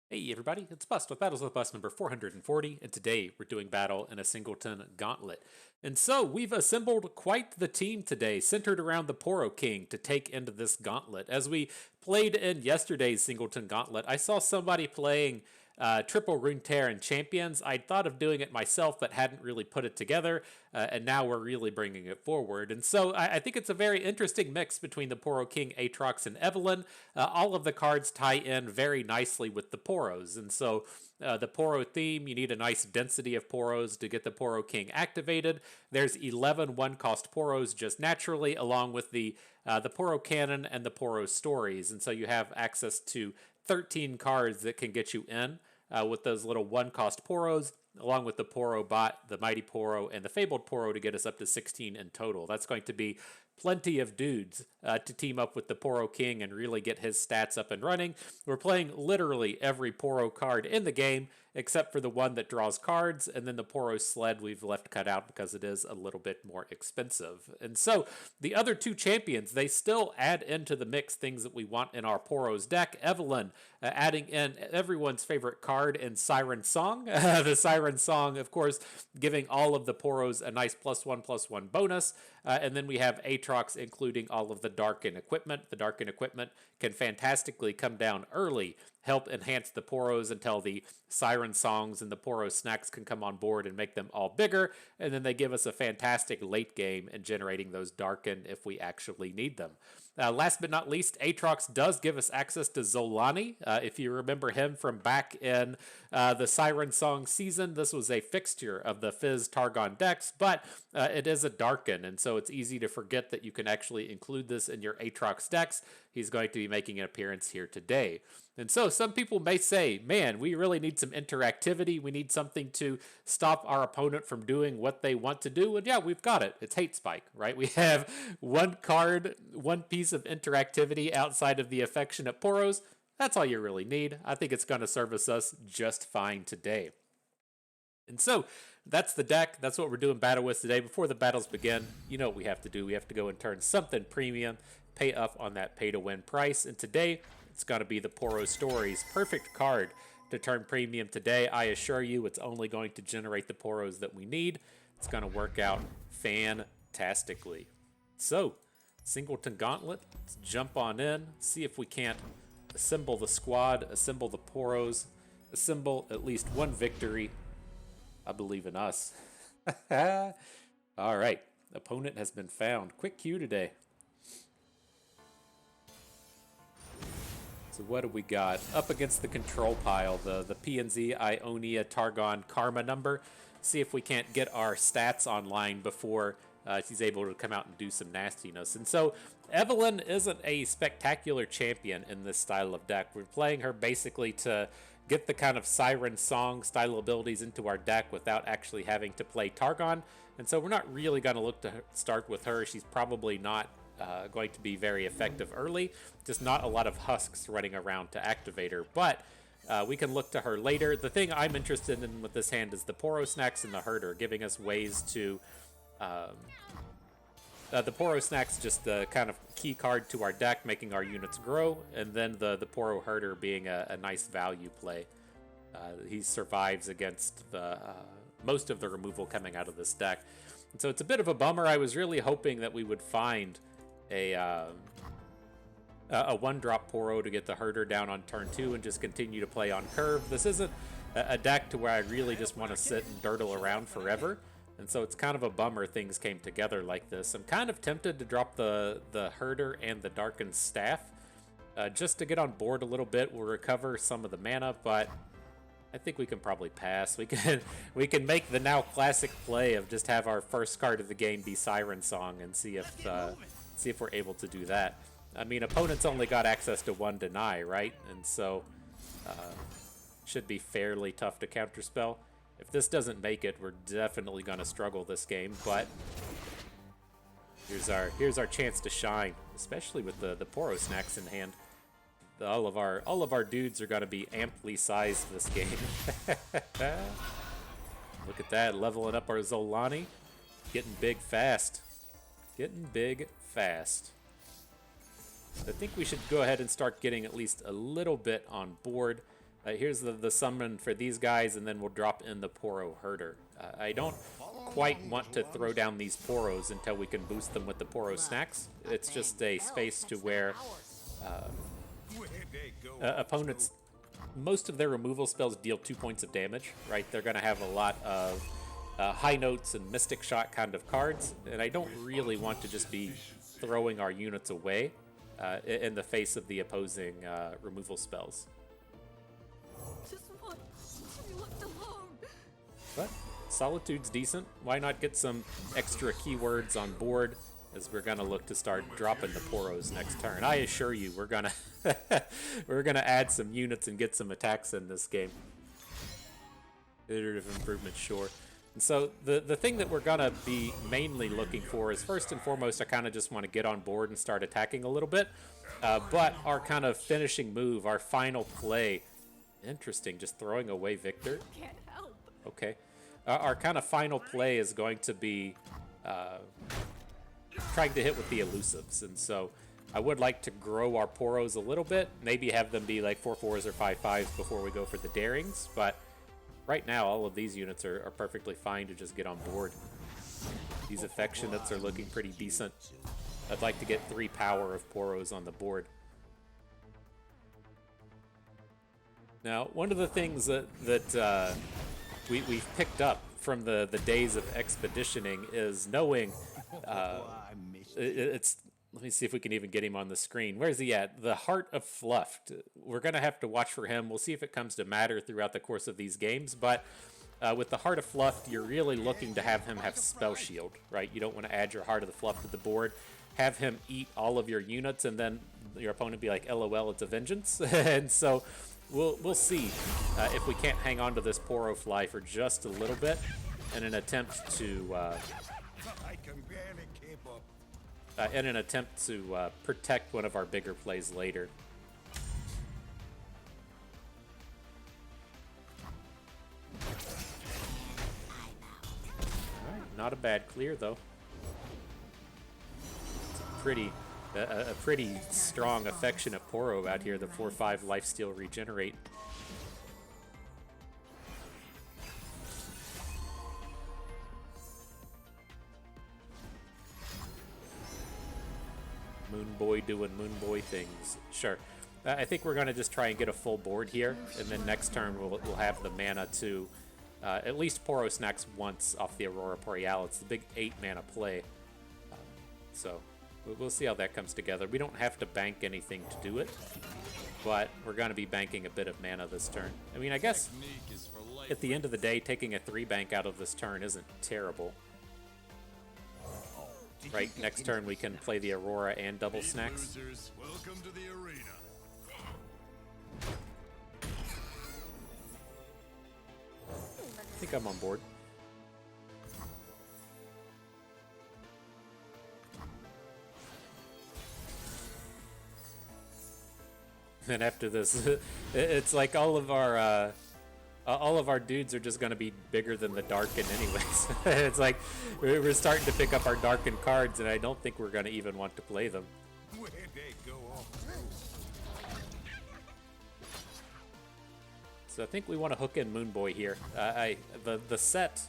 Hey everybody, it's Bust with Battles with Bust number 440, and today we're doing battle in a Singleton gauntlet. And so we've assembled quite the team today, centered around the Poro King to take into this gauntlet. As we played in yesterday's Singleton gauntlet, I saw somebody playing triple Runeterra and champions. I'd thought of doing it myself, but hadn't really put it together, and now we're really bringing it forward. And so I think it's a very interesting mix between the Poro King, Aatrox, and Evelynn. All of the cards tie in very nicely with the Poros, and so the Poro theme, you need a nice density of Poros to get the Poro King activated. There's 11 one-cost Poros just naturally, along with the Poro Cannon and the Poro Stories, and so you have access to 13 cards that can get you in with those little one-cost Poros, along with the Poro Bot, the Mighty Poro, and the Fabled Poro to get us up to 16 in total. That's going to be plenty of dudes to team up with the Poro King and really get his stats up and running. We're playing literally every Poro card in the game, except for the one that draws cards, and then the Poro Sled we've left cut out because it is a little bit more expensive. And so the other two champions, they still add into the mix things that we want in our Poro's deck. Evelynn adding in everyone's favorite card in Siren Song. The Siren Song, of course, giving all of the Poros a nice +1/+1 bonus. And then we have Aatrox including all of the Darken equipment. The Darken equipment can fantastically come down early, help enhance the Poros until the Siren Songs and the Poro Snacks can come on board and make them all bigger, and then they give us a fantastic late game in generating those Darken if we actually need them. Last but not least, Aatrox does give us access to Zolani. If you remember him from back in the Siren Song season, this was a fixture of the Fizz Targon decks, but it is a Darken, and so it's easy to forget that you can actually include this in your Aatrox decks. He's going to be making an appearance here today. And so some people may say, man, we really need some interactivity. We need something to stop our opponent from doing what they want to do. And yeah, we've got it. It's Hate Spike, right? We have one card, one piece of interactivity outside of the affectionate Poros. That's all you really need. I think it's going to service us just fine today. And so that's the deck. That's what we're doing battle with today. Before the battles begin, you know what we have to do. We have to go and turn something premium, pay up on that pay to win price. And today, it's got to be the Poro Stories. Perfect card to turn premium today. I assure you it's only going to generate the Poros that we need. It's going to work out fantastically. So, Singleton Gauntlet, let's jump on in, see if we can't assemble the squad, assemble the Poros, assemble at least one victory. I believe in us. All right, opponent has been found. Quick queue today. So what do we got? Up against the control pile, the PNZ Ionia Targon Karma number. See if we can't get our stats online before she's able to come out and do some nastiness. And so Evelynn isn't a spectacular champion in this style of deck. We're playing her basically to get the kind of Siren Song style abilities into our deck without actually having to play Targon. And so we're not really going to look to start with her. She's probably not going to be very effective early. Just not a lot of husks running around to activate her, but we can look to her later. The thing I'm interested in with this hand is the Poro Snacks and the Herder, giving us ways to... the Poro Snacks just the kind of key card to our deck, making our units grow, and then the Poro Herder being a nice value play. He survives against the most of the removal coming out of this deck. And so it's a bit of a bummer. I was really hoping that we would find a one-drop Poro to get the Herder down on turn 2 and just continue to play on curve. This isn't a deck to where I really just want to sit and durdle around forever, and so it's kind of a bummer things came together like this. I'm kind of tempted to drop the Herder and the Darkened Staff just to get on board a little bit. We'll recover some of the mana, but I think we can probably pass. We can make the now classic play of just have our first card of the game be Siren Song and see if we're able to do that. I mean, opponents only got access to one deny, right? And so should be fairly tough to counterspell. If this doesn't make it, we're definitely going to struggle this game, but here's our chance to shine, especially with the Poro Snacks in hand. All of our dudes are going to be amply sized this game. Look at that, leveling up our Zolani. Getting big fast. Getting big fast. I think we should go ahead and start getting at least a little bit on board. Here's the summon for these guys, and then we'll drop in the Poro Herder. I don't quite want to throw down these Poros until we can boost them with the Poro Snacks. It's just a space to where opponents, most of their removal spells deal 2 points of damage, right? They're going to have a lot of high notes and Mystic Shot kind of cards, and I don't really want to just be throwing our units away in the face of the opposing removal spells. Just want to be left alone. But Solitude's decent. Why not get some extra keywords on board, as we're gonna look to start dropping the Poros next turn. I assure you, we're gonna we're gonna add some units and get some attacks in this game. Iterative improvement, sure. And so the thing that we're gonna be mainly looking for is, first and foremost, I kind of just want to get on board and start attacking a little bit. But our kind of finishing move, our final play, interesting, just throwing away Victor. Can't help. Okay. Our kind of final play is going to be trying to hit with the elusives, and so I would like to grow our Poros a little bit, maybe have them be like 4/4s or 5/5s before we go for the Darings, but right now all of these units are perfectly fine to just get on board. These Affectionates are looking pretty decent. I'd like to get 3 power of Poros on the board. Now, one of the things that we've picked up from the days of expeditioning is knowing let me see if we can even get him on the screen. Where's he at? The Heart of Fluff. We're going to have to watch for him. We'll see if it comes to matter throughout the course of these games, but with the Heart of Fluff, you're really looking to have him have Spell Shield, right? You don't want to add your Heart of the Fluff to the board, have him eat all of your units, and then your opponent be like, LOL, it's a vengeance. And so we'll see if we can't hang on to this Poro Fly for just a little bit in an attempt to protect one of our bigger plays later. All right, not a bad clear though. It's a pretty strong Affectionate Poro out here. The 4/5 Lifesteal Regenerate. Moon Boy doing Moon Boy things. Sure. I think we're going to just try and get a full board here, and then next turn we'll have the mana to at least Poro Snacks once off the Aurora Boreal. It's the big 8 mana play. So we'll see how that comes together. We don't have to bank anything to do it, but we're going to be banking a bit of mana this turn. I mean, I guess at the end of the day, taking a 3 bank out of this turn isn't terrible. Right, next turn we can play the Aurora and double Snacks. Welcome to the arena. I think I'm on board. And after this, it's like all of our dudes are just going to be bigger than the Darken anyways. It's like we're starting to pick up our Darken cards, and I don't think we're going to even want to play them. Where'd they go off? So I think we want to hook in Moon Boy here. The set,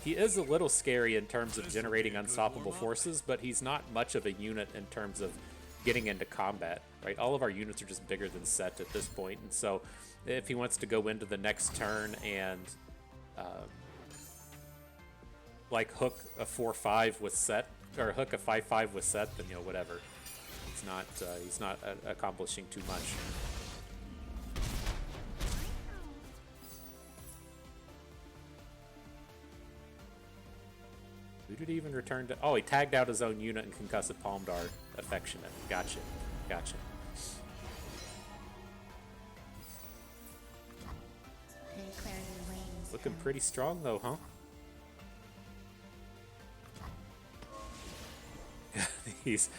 he is a little scary in terms of generating unstoppable forces, but he's not much of a unit in terms of getting into combat, right? All of our units are just bigger than Set at this point, and so if he wants to go into the next turn and like hook a 4/5 with Set, or hook a 5/5 with Set, then whatever. He's not accomplishing too much. Who did he even return to? Oh, he tagged out his own unit and Concussive Palmdar Affectionate. Gotcha. Looking pretty strong though, huh? these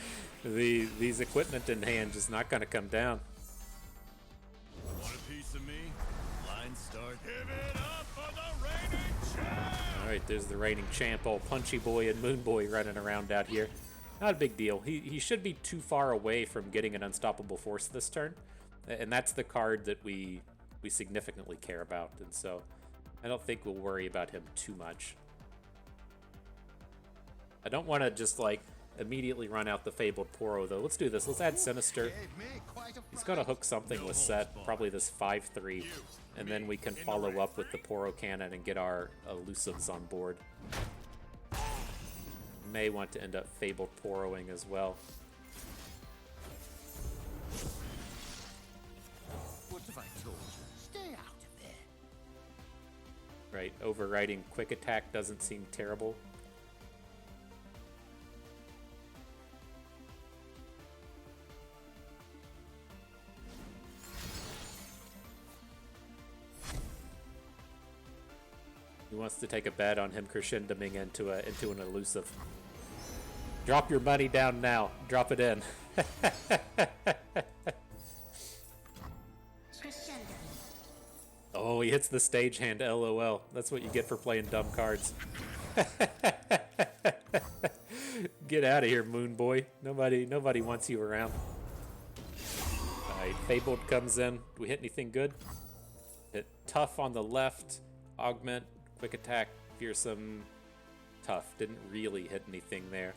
equipment in hand just not gonna come down. Want a piece of me? Line start. Give it up for the reigning champ! Alright, there's the reigning champ, old Punchy Boy and Moon Boy running around out here. Not a big deal. He should be too far away from getting an unstoppable force this turn. And that's the card that we we significantly care about, and so I don't think we'll worry about him too much. I don't want to just like immediately run out the Fabled Poro though. Let's do this. Let's add Sinister. He's got to hook something with Set, probably this 5/3, and then we can follow up with the Poro Cannon and get our elusives on board. May want to end up Fabled Poroing as well. What have I told you? Stay out of there. Right, overriding Quick Attack doesn't seem terrible. He wants to take a bet on him crescendoming into an elusive. Drop your money down now. Drop it in. Oh, he hits the stage hand. LOL. That's what you get for playing dumb cards. Get out of here, Moon Boy. Nobody wants you around. Alright, Fabled comes in. Do we hit anything good? Hit Tough on the left. Augment. Quick Attack, Fearsome, Tough. Didn't really hit anything there.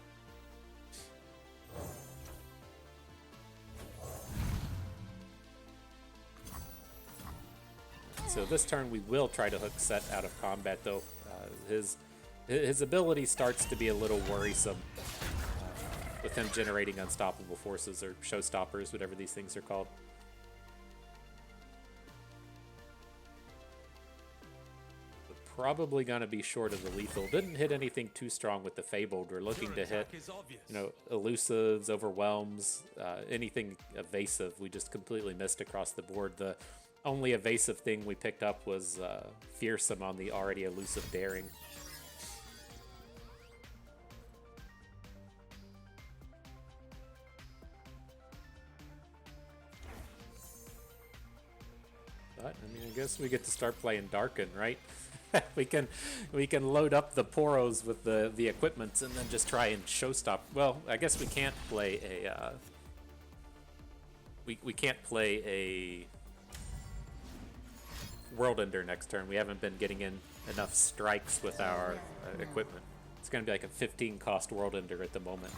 So this turn we will try to hook Set out of combat though. His ability starts to be a little worrisome with him generating unstoppable forces or showstoppers, whatever these things are called. Probably gonna be short of the lethal. Didn't hit anything too strong with the Fabled. We're looking to hit, elusives, overwhelms, anything evasive. We just completely missed across the board. The only evasive thing we picked up was Fearsome on the already elusive Daring. But I mean, I guess we get to start playing Darken, right? we can load up the Poros with the equipment and then just try and showstop. Well, I guess we can't play a we can't play a World Ender next turn. We haven't been getting in enough strikes with our equipment. It's going to be like a 15 cost World Ender at the moment.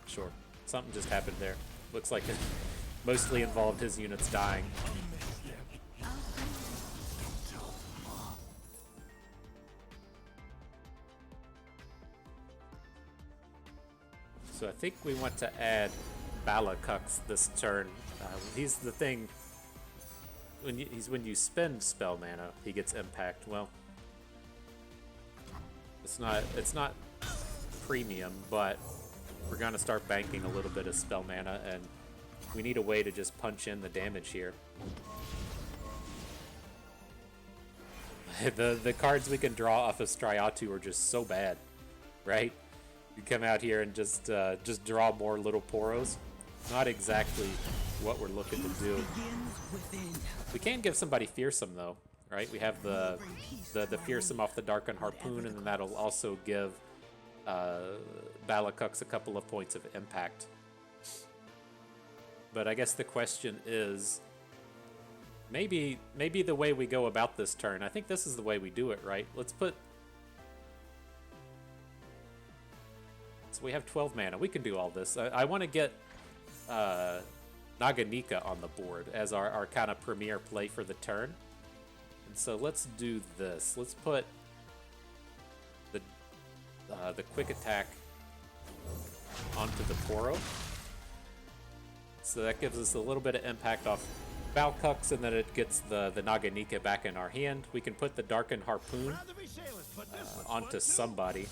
Sure, something just happened there. Looks like it mostly involved his units dying. So I think we want to add Balakux this turn. He's the thing. When you spend spell mana, he gets impact. Well, it's not premium, but we're gonna start banking a little bit of spell mana, and we need a way to just punch in the damage here. The cards we can draw off of Striatu are just so bad, right? You come out here and just draw more little Poros. Not exactly what we're looking to do. We can give somebody Fearsome though, right? We have the Fearsome off the Darken Harpoon, and then that'll also give Balakux a couple of points of impact. But I guess the question is, maybe the way we go about this turn, I think this is the way we do it, right? Let's put... So we have 12 mana. We can do all this. I want to get Naganika on the board as our kind of premier play for the turn. And so let's do this. Let's put the Quick Attack onto the Poro. So that gives us a little bit of impact off Balkux, and then it gets the Naganika back in our hand. We can put the Darken Harpoon onto somebody.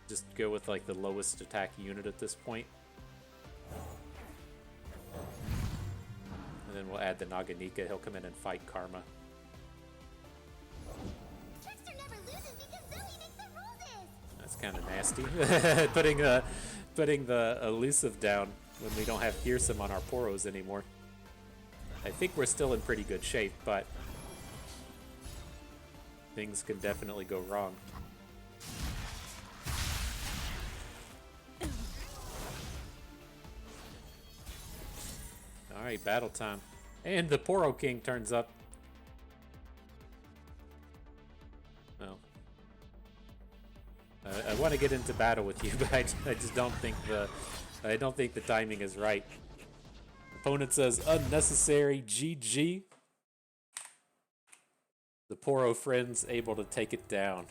Just go with like the lowest attack unit at this point. And then we'll add the Naganika. He'll come in and fight Karma. That's kind of nasty. putting the elusive down when we don't have Fearsome on our Poros anymore. I think we're still in pretty good shape, but things can definitely go wrong. Alright, battle time. And the Poro King turns up. Well, I want to get into battle with you, but I just don't think the timing is right. Opponent says unnecessary GG. The Poro friends able to take it down.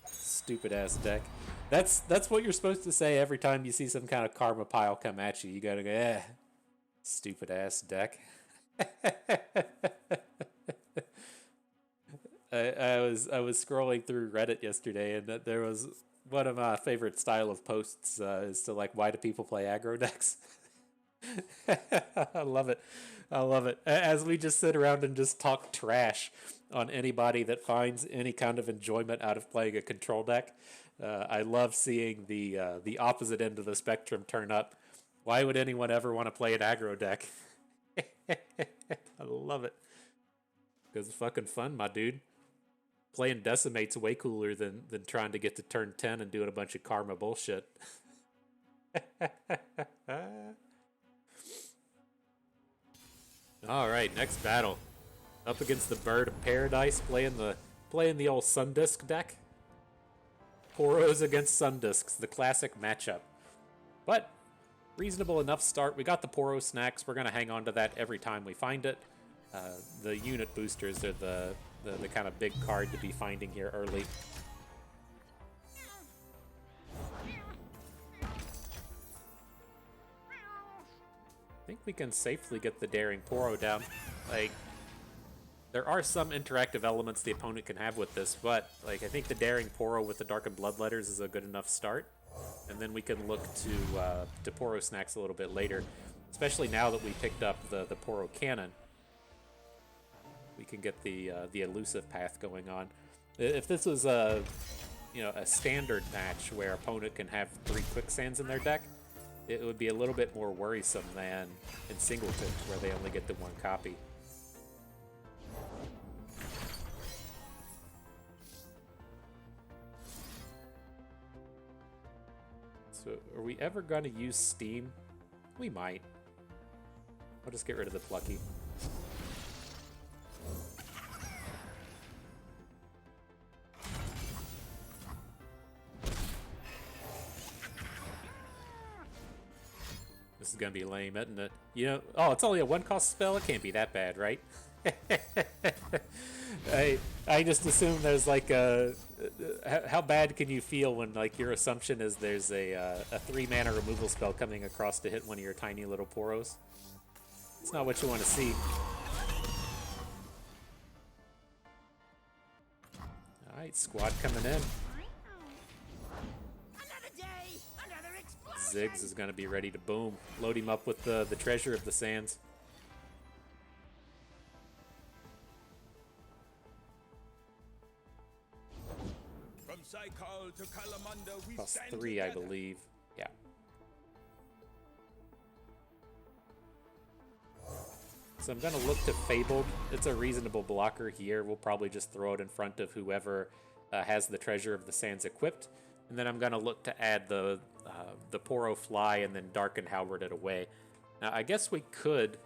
Stupid ass deck. That's what you're supposed to say every time you see some kind of karma pile come at you. You gotta go, stupid ass deck. I was scrolling through Reddit yesterday, and there was one of my favorite style of posts is to like, why do people play aggro decks? I love it. I love it. As we just sit around and just talk trash on anybody that finds any kind of enjoyment out of playing a control deck. I love seeing the opposite end of the spectrum turn up. Why would anyone ever want to play an aggro deck? I love it. Because it's fucking fun, my dude. Playing Decimate's way cooler than trying to get to turn 10 and doing a bunch of karma bullshit. Alright, next battle. Up against the Bird of Paradise, playing the old Sundisk deck. Poros against Sundisks, the classic matchup. But, reasonable enough start. We got the Poro snacks. We're going to hang on to that every time we find it. The unit boosters are the kind of big card to be finding here early. I think we can safely get the Daring Poro down. Like, there are some interactive elements the opponent can have with this, but like I think the Daring Poro with the Darkened Bloodletters is a good enough start. And then we can look to Poro snacks a little bit later, especially now that we picked up the Poro Cannon. We can get the elusive path going on. If this was a standard match where opponent can have 3 quicksands in their deck, it would be a little bit more worrisome than in Singleton, where they only get the 1 copy. So, are we ever going to use Steam? We might. I'll just get rid of the Plucky. This is gonna be lame, isn't it? You know, oh, it's only a 1-cost spell. It can't be that bad, right? I just assume there's like a. How bad can you feel when like your assumption is there's a 3-mana removal spell coming across to hit one of your tiny little Poros? It's not what you want to see. All right, squad coming in. Ziggs is going to be ready to boom. Load him up with the Treasure of the Sands. From Saikal to Kalamanda, we Plus stand 3, I together. believe. Yeah. So I'm going to look to Fabled. It's a reasonable blocker here. We'll probably just throw it in front of whoever has the Treasure of the Sands equipped. And then I'm going to look to add the Poro Fly and then Darken Halberd it away. Now, I guess we could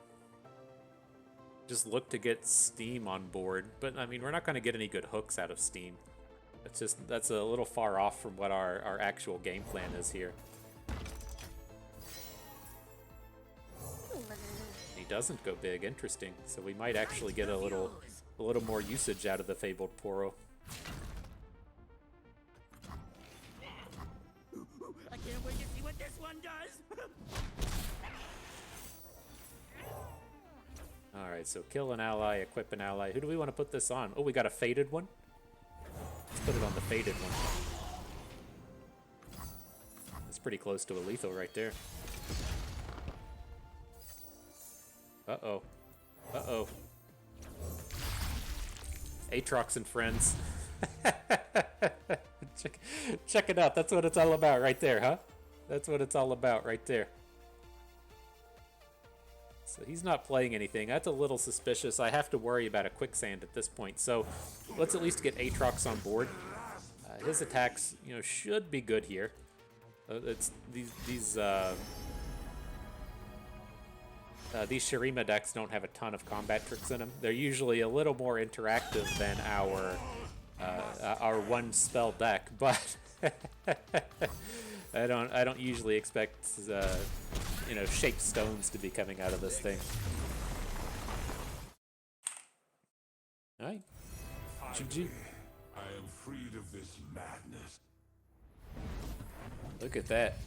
just look to get Steam on board, but I mean, we're not going to get any good hooks out of Steam. It's just, that's a little far off from what our actual game plan is here. He doesn't go big, interesting. So we might actually get a little more usage out of the Fabled Poro. I can't wait to see what this one does. Alright, so kill an ally, equip an ally. Who do we want to put this on? Oh, we got a faded one? Let's put it on the faded one. It's pretty close to a lethal right there. Uh-oh. Uh-oh. Aatrox and friends. Check it out. That's what it's all about right there, huh? That's what it's all about right there. So he's not playing anything. That's a little suspicious. I have to worry about a quicksand at this point. So let's at least get Aatrox on board. His attacks, should be good here. It's these Shurima decks don't have a ton of combat tricks in them. They're usually a little more interactive than our one spell deck, but I don't usually expect shaped stones to be coming out of this thing. All right, GG. I am freed of this madness. Look at that.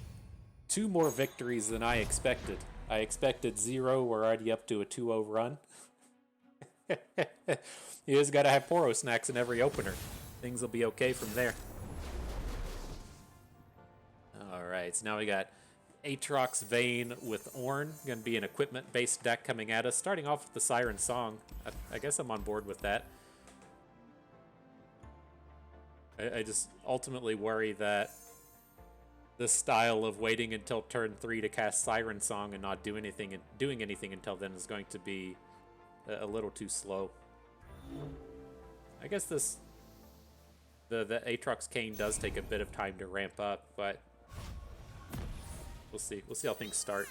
2 more victories than I expected. I expected 0. We're already up to a 2-0 run. You just gotta have Poro snacks in every opener. Things will be okay from there. Alright, so now we got Aatrox Kayn with Ornn. Gonna be an equipment-based deck coming at us. Starting off with the Siren Song. I guess I'm on board with that. I just ultimately worry that this style of waiting until turn 3 to cast Siren Song and not doing anything until then is going to be a little too slow. I guess the Aatrox Kayn does take a bit of time to ramp up, but we'll see. We'll see how things start.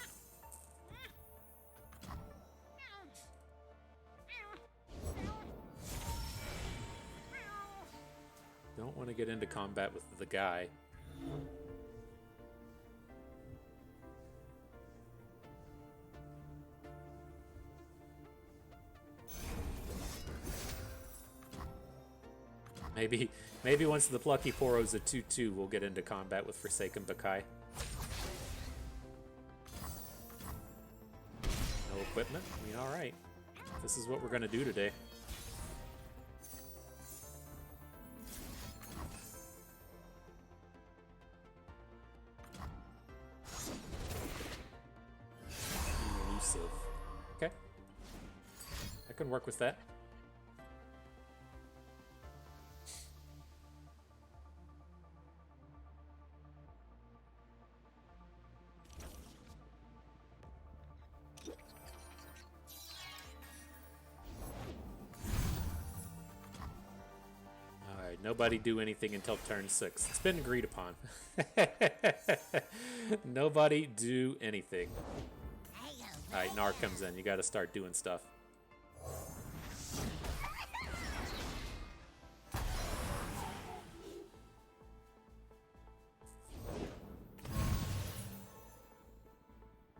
Don't want to get into combat with the guy. Maybe once the Plucky Poro's a 2-2, we'll get into combat with Forsaken Bakai. No equipment? I mean, alright. This is what we're gonna do today. Elusive. Okay. I can work with that. Nobody do anything until turn 6. It's been agreed upon. Nobody do anything. Alright, Gnar comes in. You gotta start doing stuff.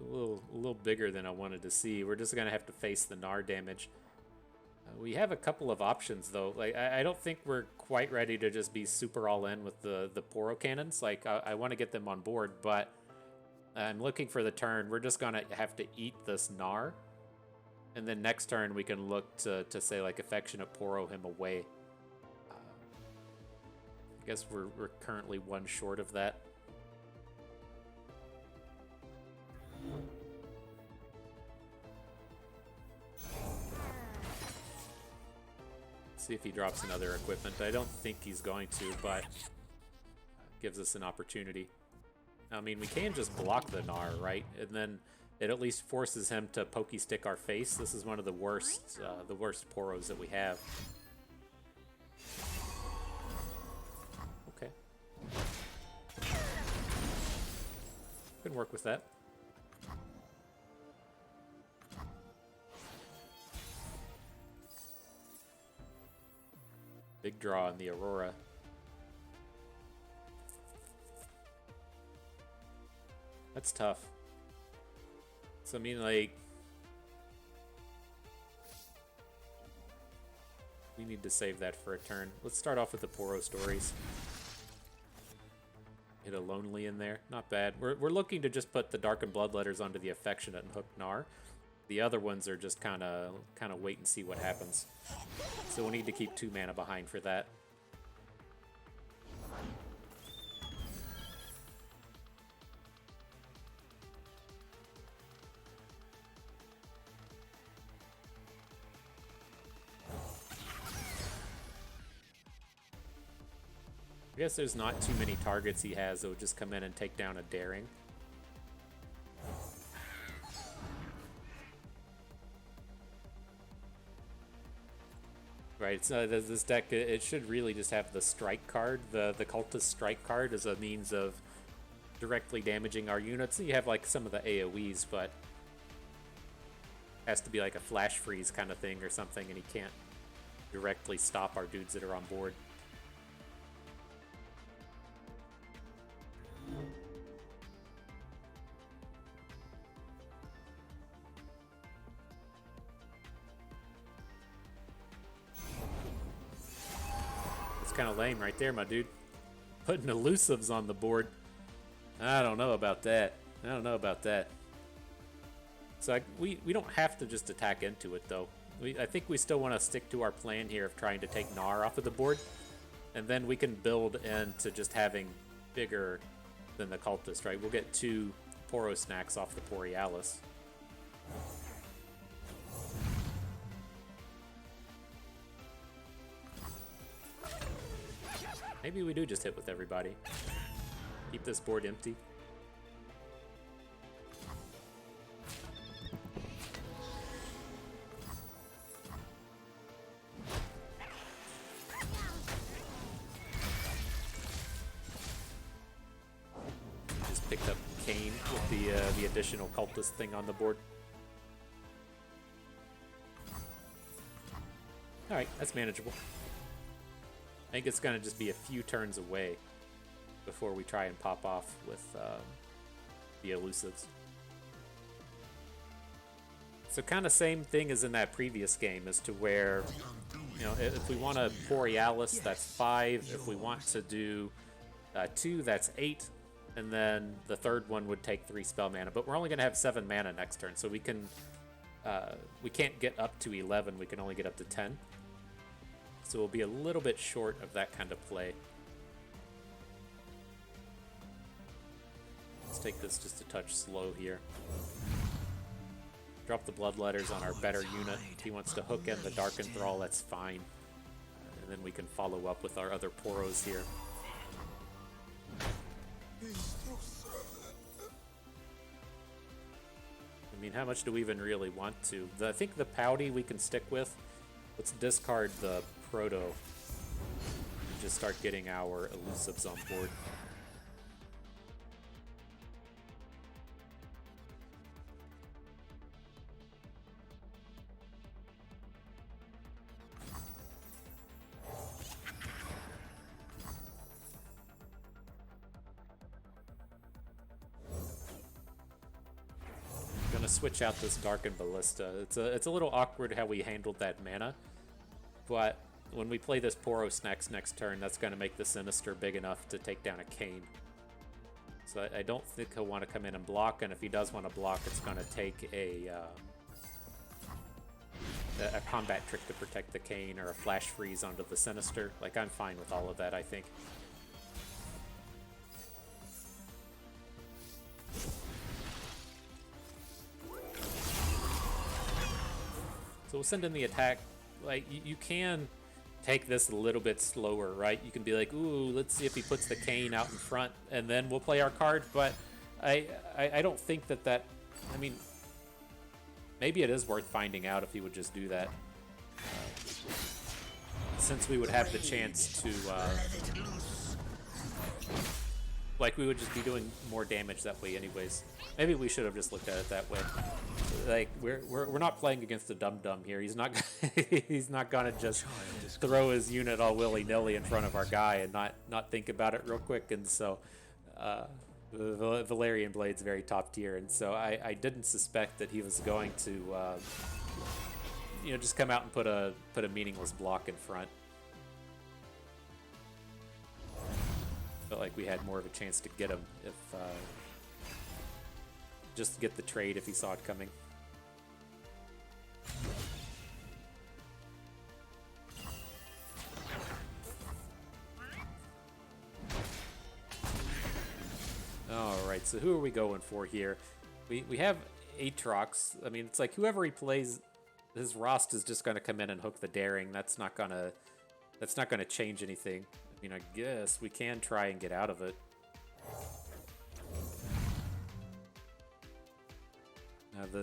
A little bigger than I wanted to see. We're just gonna have to face the Gnar damage. We have a couple of options though. Like I don't think we're quite ready to just be super all in with the Poro cannons. Like I want to get them on board, but I'm looking for the turn. We're just gonna have to eat this Gnar, and then next turn we can look to say like Affectionate Poro him away. I guess we're currently 1 short of that. See if he drops another equipment. I don't think he's going to, but gives us an opportunity. I mean, we can just block the Gnar, right? And then it at least forces him to pokey stick our face. This is one of the worst Poros that we have. Okay. Can work with that. Big draw on the Aurora. That's tough. So, I mean, like... we need to save that for a turn. Let's start off with the Poro stories. Hit a Lonely in there. Not bad. We're looking to just put the Darkened Bloodletters onto the Affectionate and hook Gnar. The other ones are just kind of wait and see what happens. So we'll need to keep 2 mana behind for that. I guess there's not too many targets he has that would just come in and take down a Daring. Right, so this deck, it should really just have the strike card, the Cultist strike card as a means of directly damaging our units. You have like some of the AoEs, but has to be like a flash freeze kind of thing or something, and he can't directly stop our dudes that are on board. It's kind of lame right there, my dude. Putting elusives on the board. I don't know about that. I don't know about that. So we don't have to just attack into it, though. I think we still want to stick to our plan here of trying to take Gnar off of the board. And then we can build into just having bigger than the cultist, right? We'll get 2 Poro snacks off the Borealis. Maybe we do just hit with everybody. Keep this board empty. Just picked up Kayn with the additional cultist thing on the board. All right, that's manageable. I think it's going to just be a few turns away before we try and pop off with the elusives. So kind of same thing as in that previous game as to where, you know, if we want a Borealis, that's 5. If we want to do 2, that's 8. And then the third one would take 3 spell mana. But we're only going to have 7 mana next turn, so we can't get up to 11. We can only get up to 10. So we'll be a little bit short of that kind of play. Let's take this just a touch slow here. Drop the Bloodletters on our better unit. If he wants to hook in the Dark Enthrall, that's fine. And then we can follow up with our other Poros here. I mean, how much do we even really want to? I think the Pouty we can stick with. Let's discard the Proto and just start getting our elusives on board. Gonna switch out this Darkened Ballista. It's a little awkward how we handled that mana, but when we play this Poro Snacks next turn, that's going to make the Sinister big enough to take down a Kayn. So I don't think he'll want to come in and block, and if he does want to block, it's going to take a combat trick to protect the Kayn or a flash freeze onto the Sinister. Like, I'm fine with all of that, I think. So we'll send in the attack. Like, you can take this a little bit slower, right? You can be like, ooh, let's see if he puts the Kayn out in front, and then we'll play our card. But I don't think that, I mean, maybe it is worth finding out if he would just do that. Since we would have the chance to, like, we would just be doing more damage that way anyways. Maybe we should have just looked at it that way. Like, we're not playing against the dum-dum here. He's not he's not gonna just throw his unit all willy-nilly in front of our guy and not think about it real quick. And so the Valerian Blade's very top tier, and so I didn't suspect that he was going to you know, just come out and put a meaningless block in front. Felt like we had more of a chance to get him if just to get the trade if he saw it coming. Alright, so who are we going for here? We have Aatrox. I mean, it's like whoever he plays, his Rost is just gonna come in and hook the Daring. That's not gonna change anything. I mean, I guess we can try and get out of it.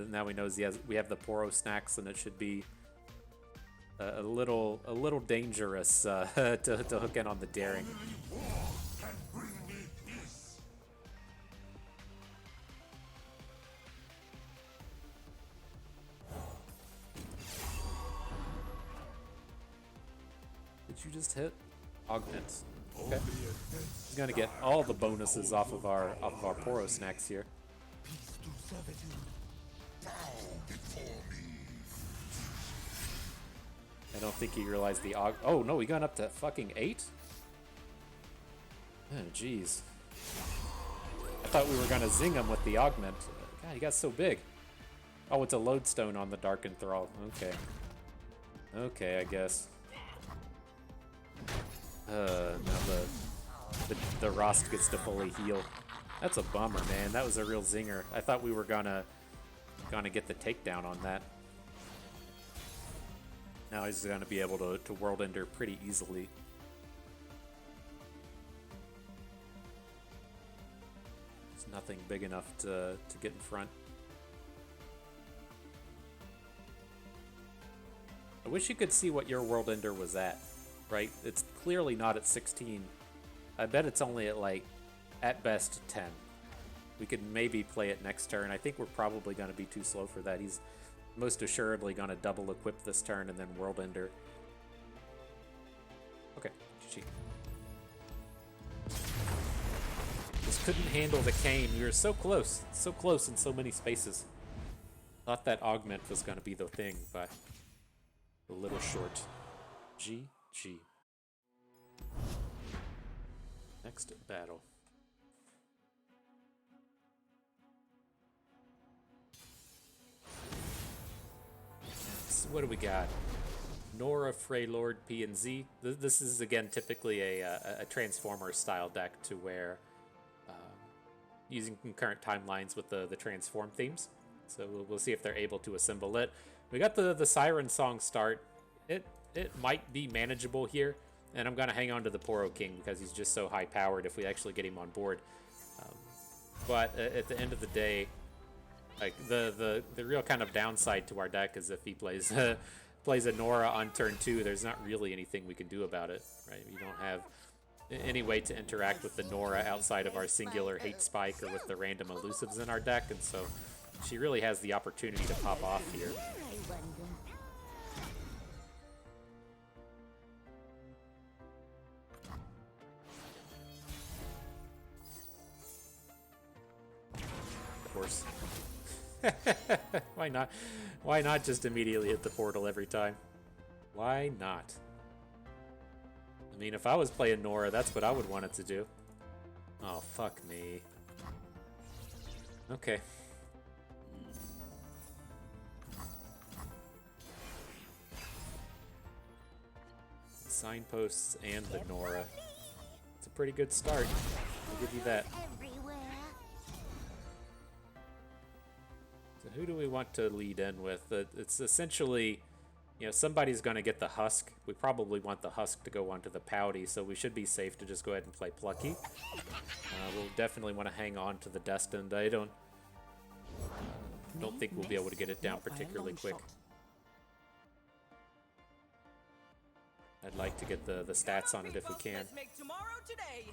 Now we know we have the Poro Snacks, and it should be a little dangerous to hook in on the Daring. did you just hit? Augment. Okay. He's gonna get all the bonuses off of our Poro snacks here. I don't think he realized the oh no, he got up to fucking 8? Oh jeez. I thought we were gonna zing him with the augment. God, he got so big. Oh, it's a lodestone on the Dark Enthrall. Okay. Okay, I guess. Now the Rost gets to fully heal. That's a bummer, man. That was a real zinger. I thought we were gonna get the takedown on that. Now he's gonna be able to World Ender pretty easily. There's nothing big enough to get in front. I wish you could see what your World Ender was at, right? It's clearly not at 16. I bet it's only at, like, at best 10. We could maybe play it next turn. I think we're probably going to be too slow for that. He's most assuredly going to double equip this turn and then World Ender. Okay, GG. Just couldn't handle the Kayn. We were so close in so many spaces. Thought that augment was going to be the thing, but a little short. GG. Next battle. So what do we got? Nora, Freylord, P, and Z. This is, again, typically a Transformer style deck to where using concurrent timelines with the Transform themes. So we'll see if they're able to assemble it. We got the Siren Song start. It might be manageable here, and I'm going to hang on to the Poro King because he's just so high-powered if we actually get him on board. But at the end of the day, like the real kind of downside to our deck is if he plays plays a Nora on turn 2, there's not really anything we can do about it, right? We don't have any way to interact with the Nora outside of our singular Hate Spike or with the random elusives in our deck, and so she really has the opportunity to pop off here. Of course. Why not? Why not just immediately hit the portal every time? Why not? I mean, if I was playing Nora, that's what I would want it to do. Oh, fuck me. Okay. Signposts and the Nora. It's a pretty good start. I'll give you that. So who do we want to lead in with? It's essentially, you know, somebody's going to get the Husk. We probably want the Husk to go onto the Pouty, so we should be safe to just go ahead and play Plucky. We'll definitely want to hang on to the Destined. I don't think we'll be able to get it down particularly quick. I'd like to get the stats on it if we can. Let's make tomorrow today.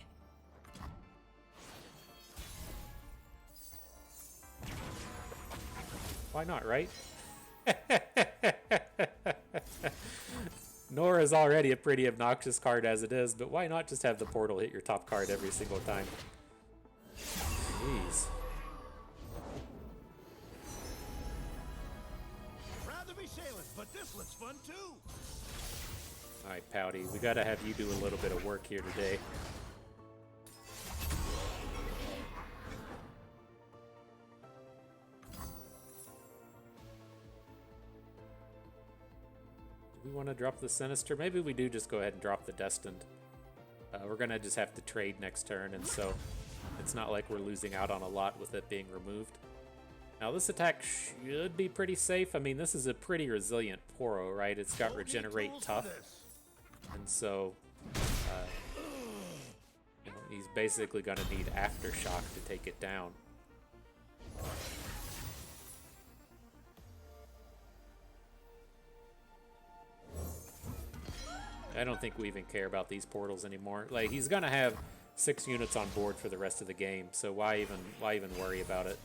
Why not, right? Nora's already a pretty obnoxious card as it is, but why not just have the portal hit your top card every single time? Jeez. Rather be sailors, but this looks fun too. Alright, Pouty, we gotta have you do a little bit of work here today. Do we want to drop the Sinister? Maybe we do just go ahead and drop the Destined. We're gonna just have to trade next turn, and so it's not like we're losing out on a lot with it being removed. Now this attack should be pretty safe. I mean, this is a pretty resilient Poro, right? It's got Regenerate Tough. And so, you know, he's basically going to need Aftershock to take it down. I don't think we even care about these portals anymore. Like, he's going to have 6 units on board for the rest of the game, so why even worry about it?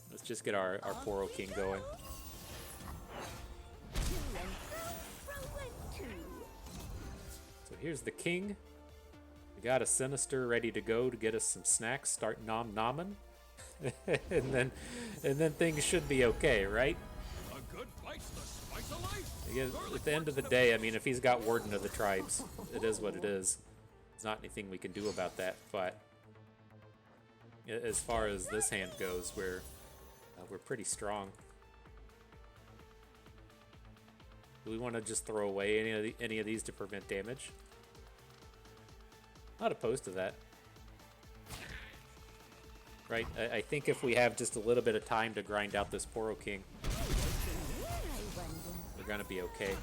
Let's just get our Poro King going. here's the king. We got a Sinister ready to go to get us some snacks. Start nom-nomming. and then things should be okay, right? A good place to spice of life. I guess at the end of the day, I mean, if he's got Warden of the Tribes, it is what it is. There's not anything we can do about that, but as far as this hand goes, we're pretty strong. Do we want to just throw away any of these to prevent damage? Not opposed to that. Right? I think if we have just a little bit of time to grind out this Poro King, we're gonna be okay.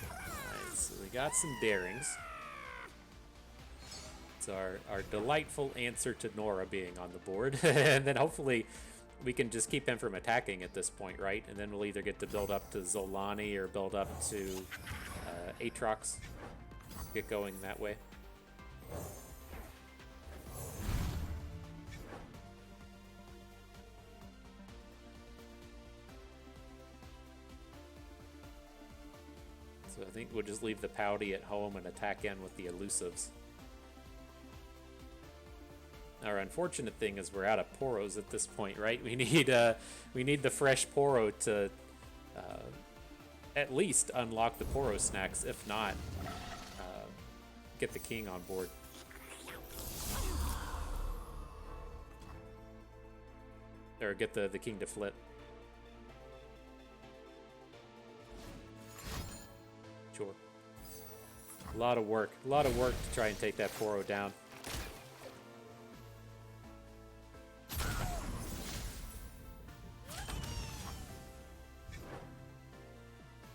Alright, so we got some Darings. It's our delightful answer to Nora being on the board. And then hopefully we can just keep him from attacking at this point, right? And then we'll either get to build up to Zolani or build up to Aatrox. Get going that way. So I think we'll just leave the Pouty at home and attack in with the Elusives. Our unfortunate thing is we're out of Poros at this point, right? We need the fresh Poro to at least unlock the Poro snacks, if not get the king on board. Or get the king to flip. Sure. A lot of work to try and take that Poro down.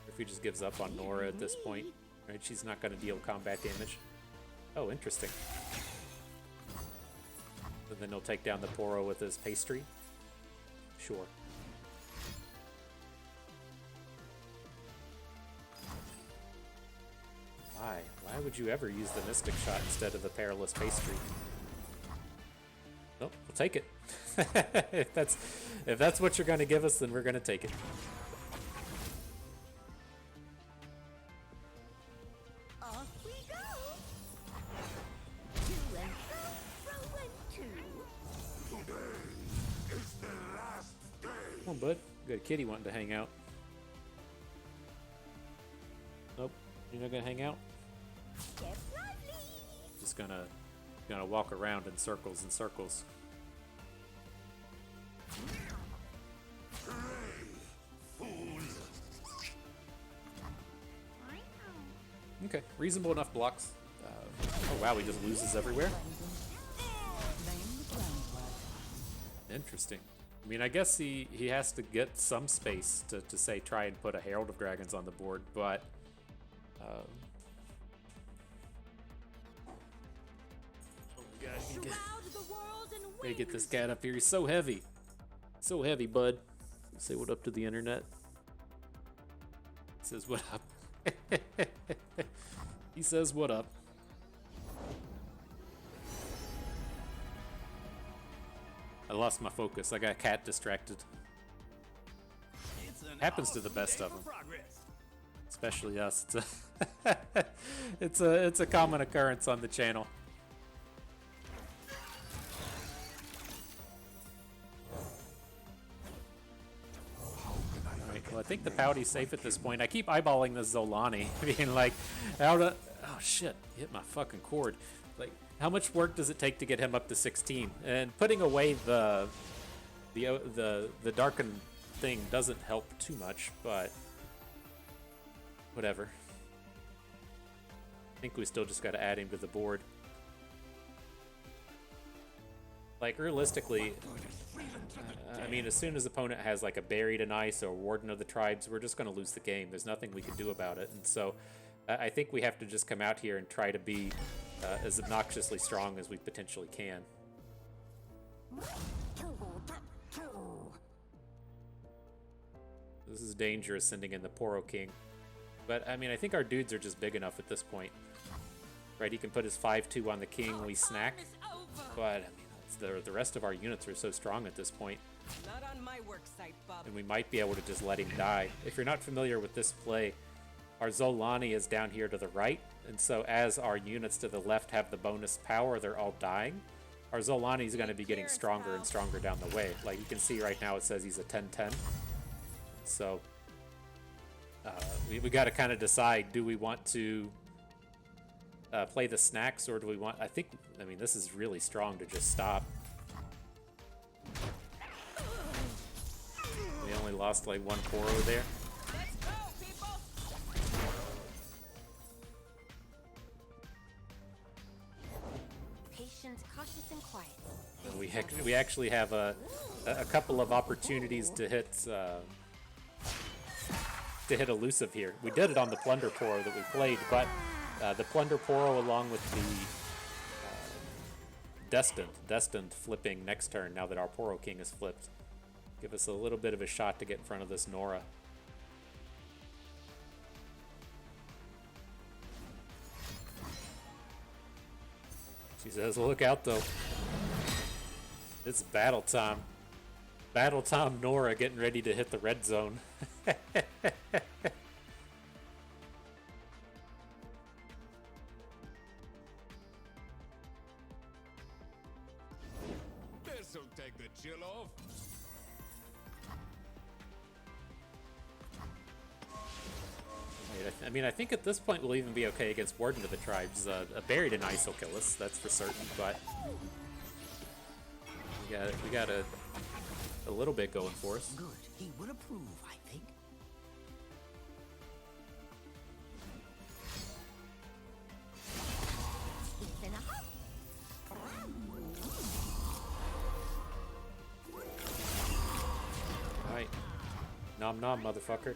If he just gives up on Nora at this point, right? She's not going to deal combat damage. Oh, interesting. And then he'll take down the Poro with his pastry. Sure. Why? Why would you ever use the Mystic Shot instead of the Perilous Pastry? Nope, we'll take it. if that's what you're going to give us, then we're going to take it. Off we go. To and fro and to. Today is the last day. Come on, bud. Got a kitty wanting to hang out. Nope, you're not gonna hang out. Get lively. Just gonna walk around in circles and circles. Okay, reasonable enough blocks. Oh wow, he just loses everywhere. Interesting. I mean, I guess he has to get some space to say try and put a Herald of Dragons on the board, but oh god, gotta get this cat up here. He's so heavy. So heavy, bud. Say what up to the internet. He says what up. He says what up. I lost my focus. I got cat distracted. Happens to the best of them. Especially us. It's a common occurrence on the channel. Alright, well I think the Pouty's safe at this point. I keep eyeballing this Zolani, being like, oh shit, hit my fucking cord. Like, how much work does it take to get him up to 16? And putting away the darkened thing doesn't help too much, but whatever. I think we still just got to add him to the board. Like, realistically, I mean, as soon as opponent has like a Buried in Ice or Warden of the Tribes, we're just going to lose the game. There's nothing we can do about it. And so I think we have to just come out here and try to be as obnoxiously strong as we potentially can. This is dangerous sending in the Poro King. But, I mean, I think our dudes are just big enough at this point. Right, he can put his 5-2 on the King, we snack. But, I mean, the rest of our units are so strong at this point. Not on my work site, Bob. And we might be able to just let him die. If you're not familiar with this play, our Zolani is down here to the right. And so as our units to the left have the bonus power, they're all dying. Our Zolani is going to be getting stronger and stronger down the way. Like you can see right now, it says he's a 10-10. So we got to kind of decide, do we want to play the snacks or do we want... I mean, this is really strong to just stop. We only lost like one Poro there. Let's go, people! Patient, cautious, and quiet. We actually have a couple of opportunities to hit elusive here. We did it on the Plunder Poro that we played, but the Plunder Poro along with the Destined flipping next turn now that our Poro King is flipped. Give us a little bit of a shot to get in front of this Nora. She says, look out though. It's battle time. Battle time Nora getting ready to hit the red zone. This'll take the chill off. I mean, I think at this point we'll even be okay against Warden of the Tribes. A Buried in Ice will kill us, that's for certain, but we got a little bit going for us. Good. He would approve, I think. It's in a hop. Alright. Nom nom, motherfucker.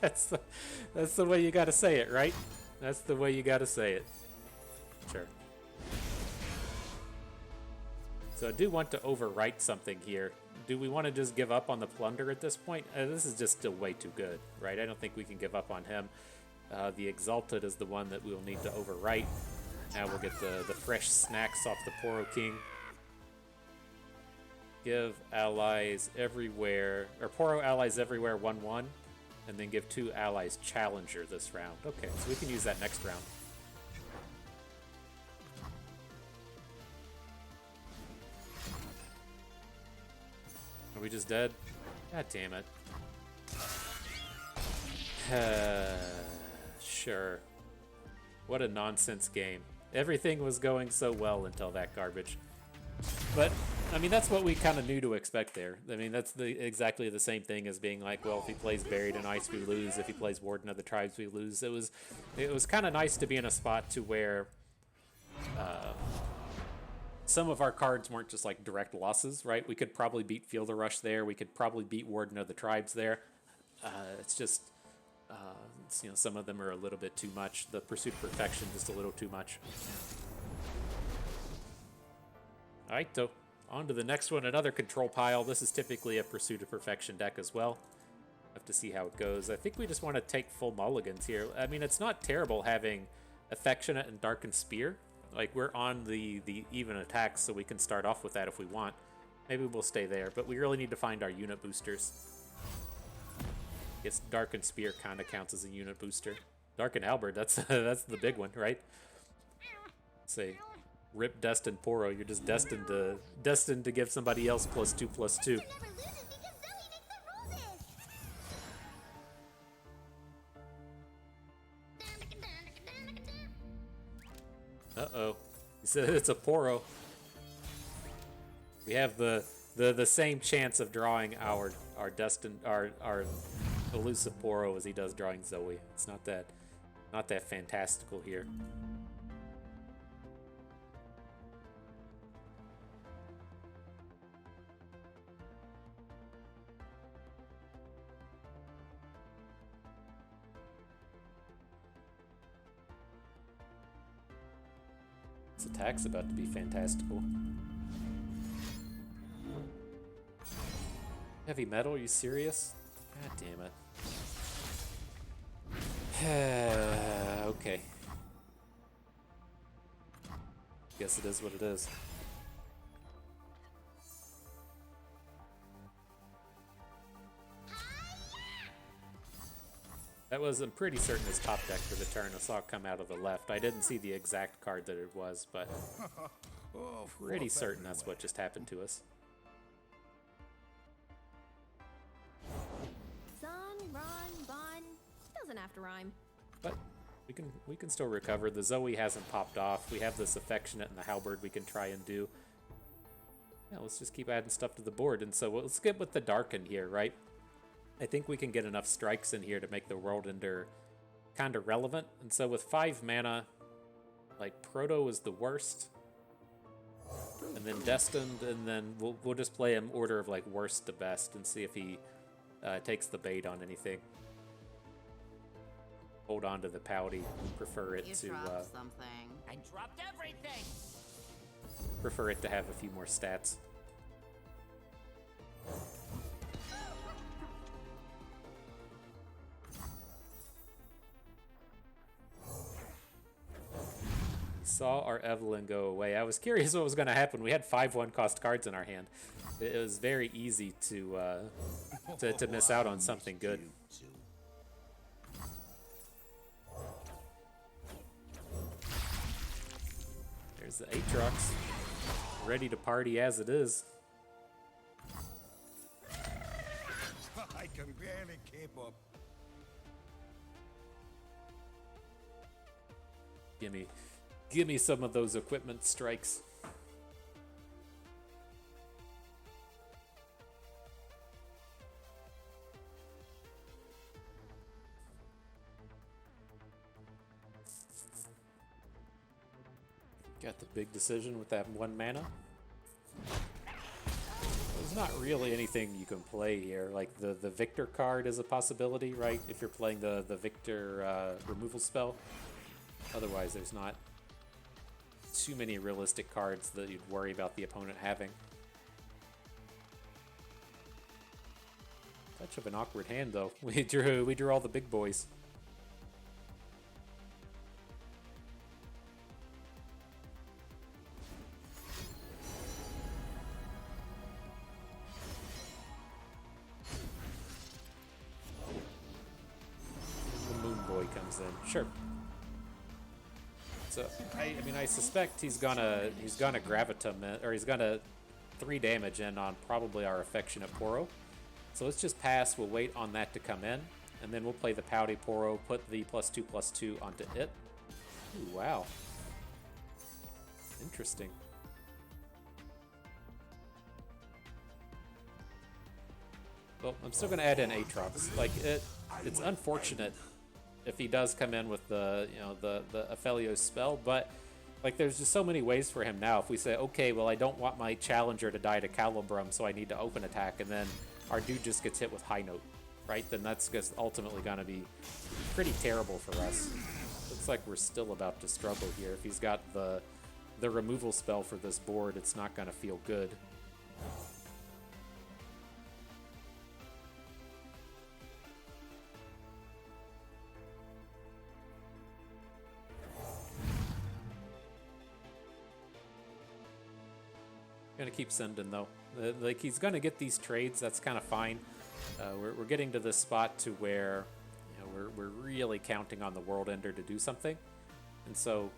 That's the way you gotta say it, right? That's the way you gotta say it. Sure. So I do want to overwrite something here. Do we want to just give up on the Plunder at this point? This is just still way too good, right? I don't think we can give up on him. The Exalted is the one that we'll need to overwrite. Now we'll get the fresh snacks off the Poro King. Give allies everywhere, or Poro allies everywhere 1/1, and then give 2 allies Challenger this round. Okay, so we can use that next round. Are we just dead? God damn it. Sure. What a nonsense game. Everything was going so well until that garbage. But, I mean, that's what we kind of knew to expect there. I mean, that's exactly the same thing as being like, well, if he plays Buried in Ice, we lose. If he plays Warden of the Tribes, we lose. It was kind of nice to be in a spot to where some of our cards weren't just like direct losses, right? We could probably beat Fielder Rush there. We could probably beat Warden of the Tribes there. It's just, you know, some of them are a little bit too much. The Pursuit of Perfection just a little too much. All right, so on to the next one, another Control Pile. This is typically a Pursuit of Perfection deck as well. Have to see how it goes. I think we just want to take full mulligans here. I mean, it's not terrible having Affectionate and Darkened Spear. Like, we're on the even attacks, so we can start off with that if we want. Maybe we'll stay there, but we really need to find our unit boosters. I guess Darkened Spear kind of counts as a unit booster. Darkened Halberd, that's the big one, right? Say, rip Destined Poro. You're just destined to give somebody else +2/+2. Uh-oh. He said it's a Poro. We have the same chance of drawing our elusive Poro as he does drawing Zoe. It's not that fantastical here. This attack's about to be fantastical. Heavy metal? Are you serious? God damn it. Okay. Guess it is what it is. That was, I'm pretty certain, his top deck for the turn. I saw it come out of the left. I didn't see the exact card that it was, but pretty certain that's what just happened to us. Sun, run, bun. Doesn't have to rhyme. But we can still recover. The Zoe hasn't popped off. We have this Affectionate and the Halberd we can try and do. Yeah, let's just keep adding stuff to the board. And so let's get with the Darken here, right? I think we can get enough strikes in here to make the World Ender kind of relevant. And so with 5 mana, like Proto is the worst. And then Destined, and then we'll just play him order of like worst to best and see if he takes the bait on anything. Hold on to the Pouty. Prefer it to something. I dropped everything. prefer it to have a few more stats. Saw our Evelyn go away. I was curious what was going to happen. We had 5 1-cost cards in our hand. It was very easy to miss out on something good. There's the Aatrox, ready to party as it is. I can barely keep up. Give me some of those equipment strikes. Got the big decision with that 1 mana. There's not really anything you can play here. Like the Victor card is a possibility, right? If you're playing the Victor removal spell. Otherwise, there's not too many realistic cards that you'd worry about the opponent having. Touch of an awkward hand, though. We drew all the big boys. The Moon Boy comes in. Sure. So I mean, I suspect he's gonna Gravitum in, or he's gonna 3 damage in on probably our Affectionate Poro. So let's just pass. We'll wait on that to come in, and then we'll play the Pouty Poro. Put the +2/+2 onto it. Ooh, wow. Interesting. Well, I'm still gonna add in Aatrox. Like it's unfortunate if he does come in with the the Aphelios spell, but like there's just so many ways for him now. If we say, okay, well I don't want my challenger to die to Calibrum, so I need to open attack, and then our dude just gets hit with High Note, right? Then that's just ultimately gonna be pretty terrible for us. Looks like we're still about to struggle here. If he's got the removal spell for this board, it's not gonna feel good. Gonna keep sending though. Like he's gonna get these trades. That's kind of fine. We're getting to this spot to where we're really counting on the World Ender to do something, and so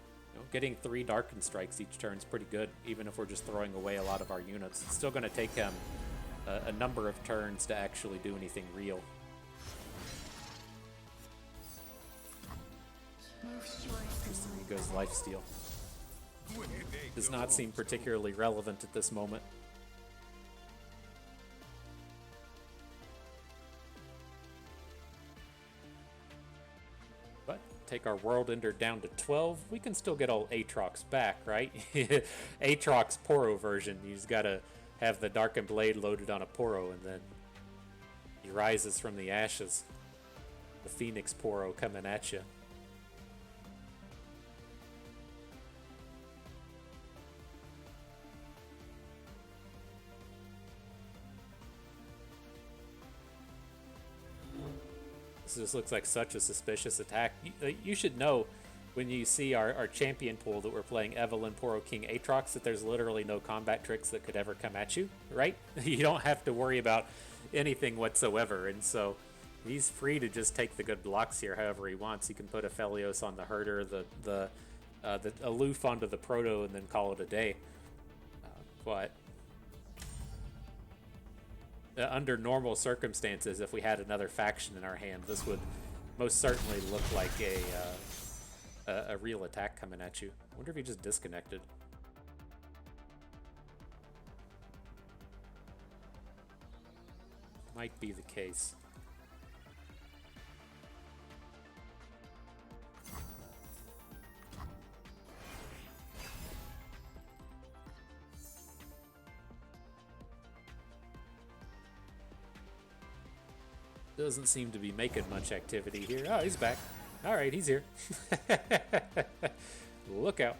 getting 3 Darken Strikes each turn is pretty good. Even if we're just throwing away a lot of our units, it's still gonna take him a number of turns to actually do anything real. He goes Lifesteal. Does not seem particularly relevant at this moment. But take our World Ender down to 12. We can still get old Aatrox back, right? Aatrox Poro version. You just gotta have the Darkened Blade loaded on a Poro, and then he rises from the ashes. The Phoenix Poro coming at you. This just looks like such a suspicious attack. You should know when you see our champion pool that we're playing Evelyn, Poro King, Aatrox, that there's literally no combat tricks that could ever come at you, right? You don't have to worry about anything whatsoever, and so he's free to just take the good blocks here however he wants. He can put Aphelios on the Herder, the Aloof onto the Proto, and then call it a day. But under normal circumstances, if we had another faction in our hand, this would most certainly look like a real attack coming at you. I wonder if he just disconnected. Might be the case. Doesn't seem to be making much activity here. Oh, he's back. All right, he's here. Look out.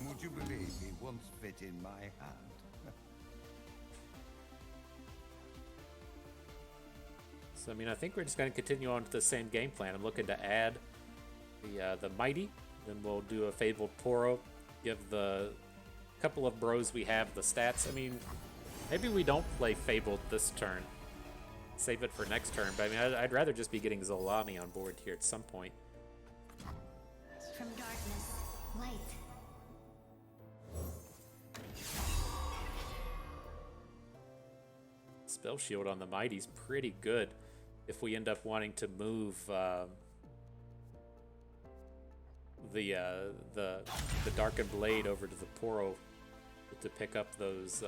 Would you believe he once fit in my hand? So, I mean, I think we're just going to continue on with the same game plan. I'm looking to add the Mighty. Then we'll do a Fabled Poro. Give the couple of bros we have the stats. I mean, maybe we don't play Fabled this turn. Save it for next turn. But I mean, I'd rather just be getting Zolani on board here at some point. From darkness, light. Spell Shield on the Mighty's pretty good if we end up wanting to move the Darkened Blade over to the Poro to pick up those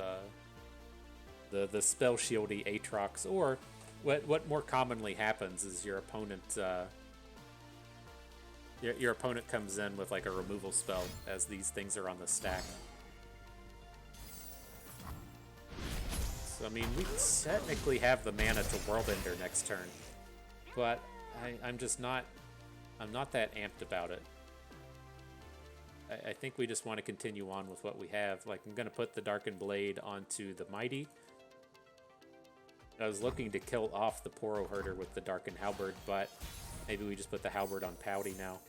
the Spell Shieldy Aatrox, or what more commonly happens is your opponent your opponent comes in with like a removal spell as these things are on the stack. So I mean, we technically have the mana to World Ender next turn, but I'm not that amped about it. I think we just want to continue on with what we have. Like, I'm going to put the Darkened Blade onto the Mighty. I was looking to kill off the Poro Herder with the Darkened Halberd, but maybe we just put the Halberd on Pouty now.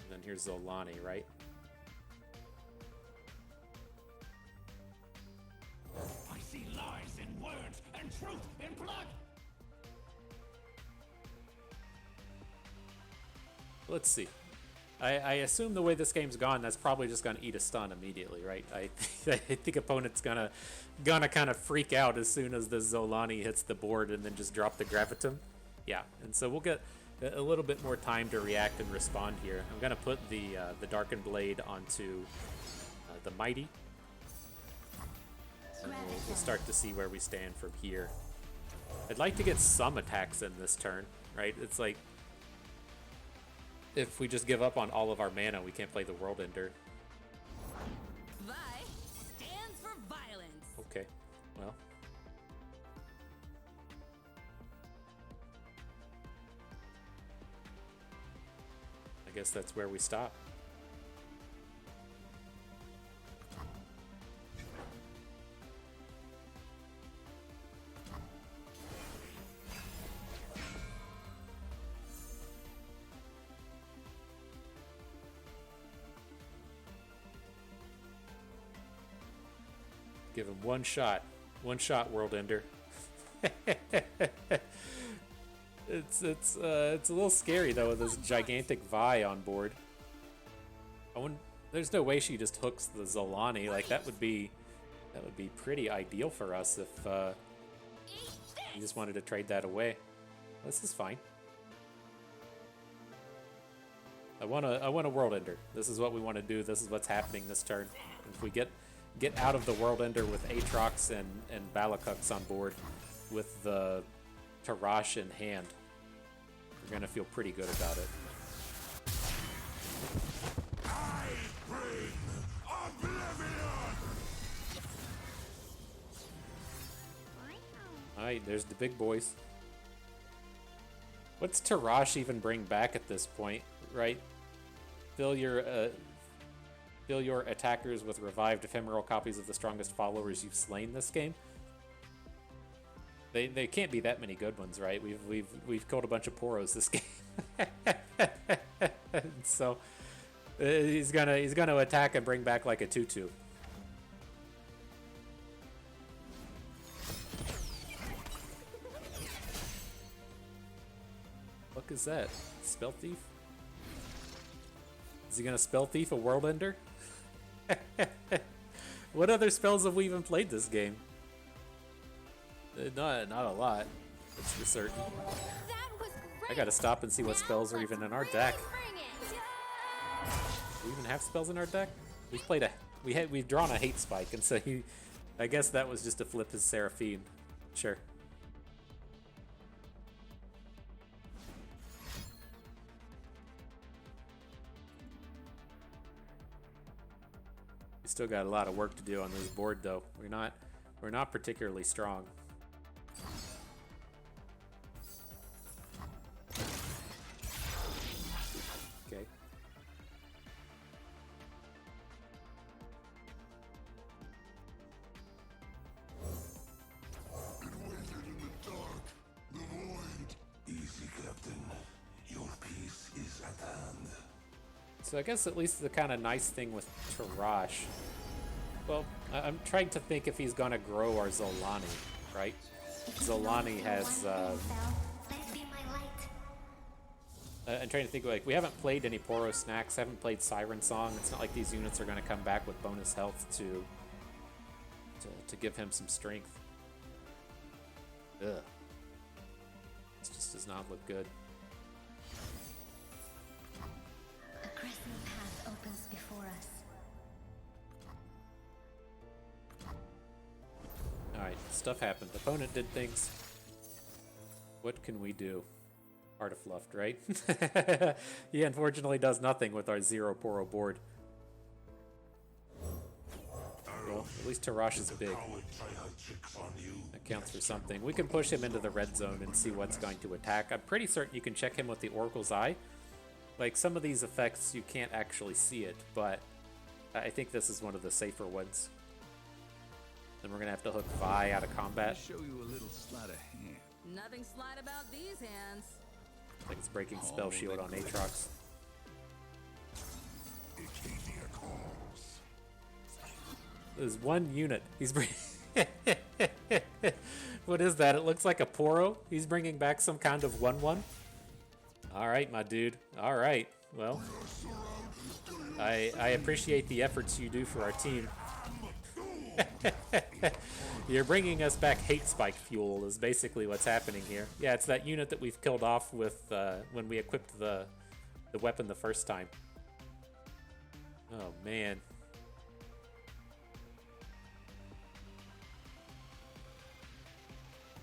And then here's Zolani, right? I see lies in words and truth in blood. Let's see. I assume the way this game's gone, that's probably just going to eat a stun immediately, right? I think opponent's gonna kind of freak out as soon as the Zolani hits the board and then just drop the Gravitum. Yeah, and so we'll get a little bit more time to react and respond here. I'm going to put the Darkened Blade onto the Mighty. And we'll start to see where we stand from here. I'd like to get some attacks in this turn, right? It's like, if we just give up on all of our mana, we can't play the World Ender. Vi stands for violence. Okay, well. I guess that's where we stop. Give him one shot, World Ender. It's a little scary though with this gigantic Vi on board. There's no way she just hooks the Zolani. Like that would be pretty ideal for us if you just wanted to trade that away. This is fine. I want a World Ender. This is what we want to do. This is what's happening this turn. If we get out of the World Ender with Aatrox and Balakux on board with the Tarash in hand, we're going to feel pretty good about it. I bring oblivion. Alright, there's the big boys. What's Tarash even bring back at this point, right? Fill your attackers with revived ephemeral copies of the strongest followers you've slain this game. They can't be that many good ones, right? We've killed a bunch of Poros this game. So he's gonna attack and bring back like a 2/2. What is that? Spell Thief? Is he gonna Spell Thief a World Ender? What other spells have we even played this game? Not a lot, that's for certain. That was great. I gotta stop and see what spells are even in our deck. Bring it. Do we even have spells in our deck? We've drawn a Hate Spike, and so I guess that was just to flip his Seraphine. Sure. We still got a lot of work to do on this board, though. We're not particularly strong. Okay. Easy, Captain. Your peace is at hand. So I guess at least the kind of nice thing with Tarash. Well, I'm trying to think if he's gonna grow our Zolani, right? Zolani has. I'm trying to think, like, we haven't played any Poro Snacks, haven't played Siren Song. It's not like these units are gonna come back with bonus health to give him some strength. Ugh. This just does not look good. A crescent path opens before us. Alright, stuff happened. Opponent did things. What can we do? Artifluffed, right? He unfortunately does nothing with our 0 Poro board. Well, at least Tarash is big. That counts for something. We can push him into the red zone and see what's going to attack. I'm pretty certain you can check him with the Oracle's Eye. Like, some of these effects, you can't actually see it, but I think this is one of the safer ones. Then we're going to have to hook Vi out of combat. Show you a little sleight of hand. Nothing slight about these hands. Like it's breaking Spell Shield on Aatrox. There's one unit. He's bringing... What is that? It looks like a Poro. He's bringing back some kind of 1/1. Alright, my dude. Alright. Well, I appreciate the efforts you do for our team. You're bringing us back Hate Spike fuel is basically what's happening here. Yeah, it's that unit that we've killed off with when we equipped the weapon the first time. Oh, man.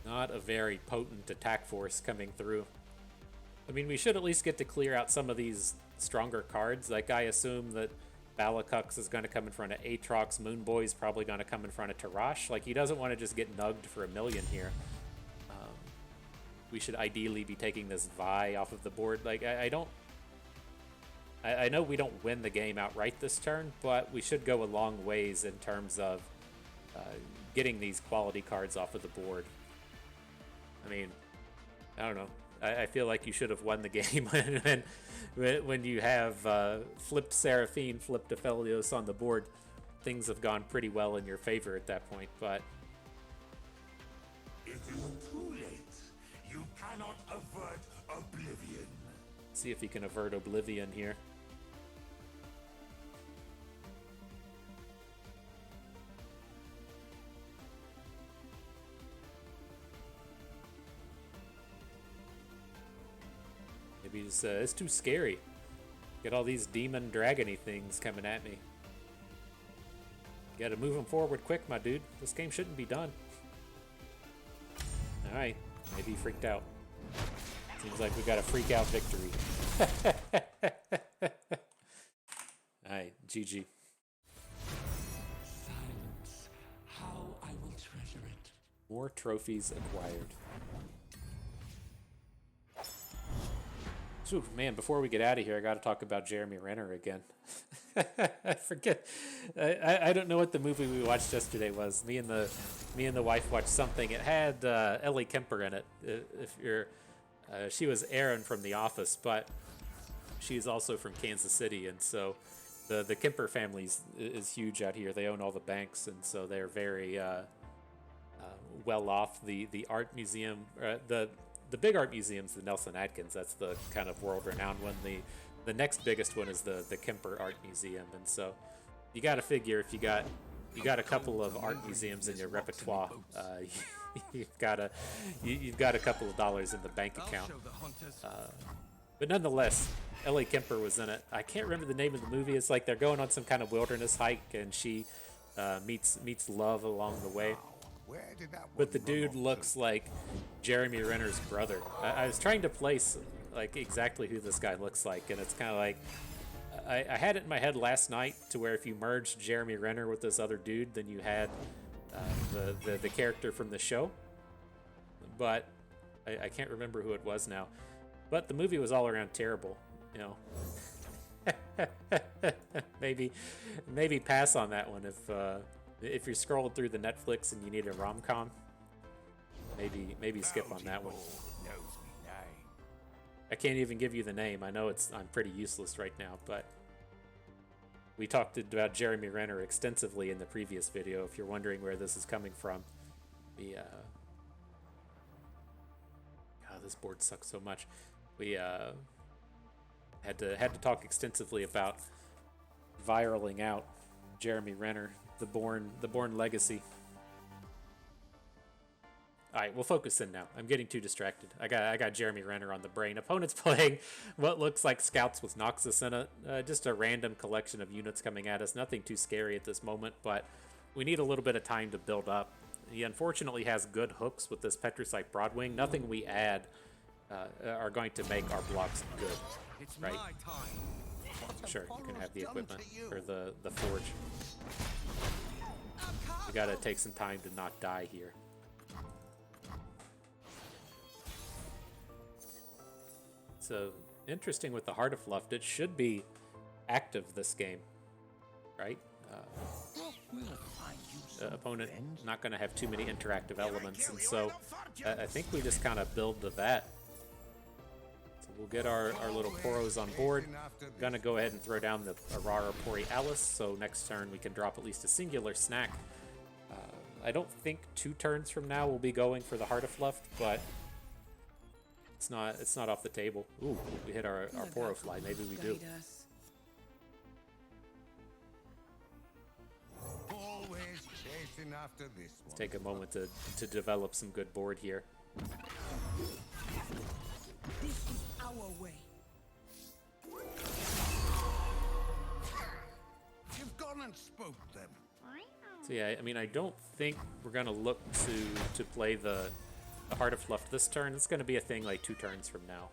Not a very potent attack force coming through. I mean, we should at least get to clear out some of these stronger cards. Like, I assume that Balakux is going to come in front of Aatrox. Moonboy's probably going to come in front of Tarash. Like, he doesn't want to just get nugged for 1,000,000 here. We should ideally be taking this Vi off of the board. Like, I know we don't win the game outright this turn, but we should go a long ways in terms of getting these quality cards off of the board. I mean, I don't know. I feel like you should have won the game when you have flipped Seraphine, flipped Aphelios on the board. Things have gone pretty well in your favor at that point, but... It is too late. You cannot avert oblivion. See if he can avert oblivion here. Maybe it's too scary. Get all these demon dragony things coming at me. Gotta move them forward quick, my dude. This game shouldn't be done. Alright, maybe he freaked out. Seems like we got a freak out victory. Alright, GG. Silence. How I will treasure it. More trophies acquired. Phew, man, before we get out of here, I got to talk about Jeremy Renner again. I forget. I don't know what the movie we watched yesterday was. Me and the wife watched something. It had Ellie Kemper in it. If you're, she was Erin from The Office, but she's also from Kansas City, and so the Kemper family is huge out here. They own all the banks, and so they're very well off. The art museum, the big art museum's the Nelson Atkins. That's the kind of world-renowned one. The next biggest one is the Kemper Art Museum, and so you got to figure if you got a couple of art museums in your repertoire, you've got a couple of dollars in the bank account. But nonetheless, Ellie Kemper was in it. I can't remember the name of the movie. It's like they're going on some kind of wilderness hike, and she meets love along the way. But the dude looks like Jeremy Renner's brother. I was trying to place like exactly who this guy looks like, and it's kind of like I had it in my head last night to where if you merged Jeremy Renner with this other dude, then you had the character from the show. But I can't remember who it was now. But the movie was all around terrible, you know. maybe pass on that one if you're scrolling through the Netflix and you need a rom-com. Maybe skip on that one. I can't even give you the name. I know I'm pretty useless right now, but we talked about Jeremy Renner extensively in the previous video. If you're wondering where this is coming from, this board sucks so much. We had to talk extensively about viraling out Jeremy Renner, the born legacy. All right, we'll focus in now. I'm getting too distracted. I got Jeremy Renner on the brain. Opponent's playing what looks like Scouts with Noxus in it. Just a random collection of units coming at us. Nothing too scary at this moment, but we need a little bit of time to build up. He unfortunately has good hooks with this Petricite Broadwing. Nothing we add are going to make our blocks good, right? Sure, you can have the equipment or the forge. We gotta take some time to not die here. So interesting with the Heart of Fluff, it should be active this game, right? Opponent not going to have too many interactive elements, and so I think we just kind of build to that. So we'll get our little Poros on board. Gonna go ahead and throw down the Aurora Borealis, so next turn we can drop at least a singular snack. I don't think 2 turns from now we'll be going for the Heart of Fluff, but it's not off the table. Ooh, we hit our Poro Fly. Maybe we do. Let's take a moment to develop some good board here. This is our way. You've gone and spoke them. So yeah, I mean, I don't think we're gonna look to play the Heart of Fluff this turn. It's gonna be a thing like 2 turns from now.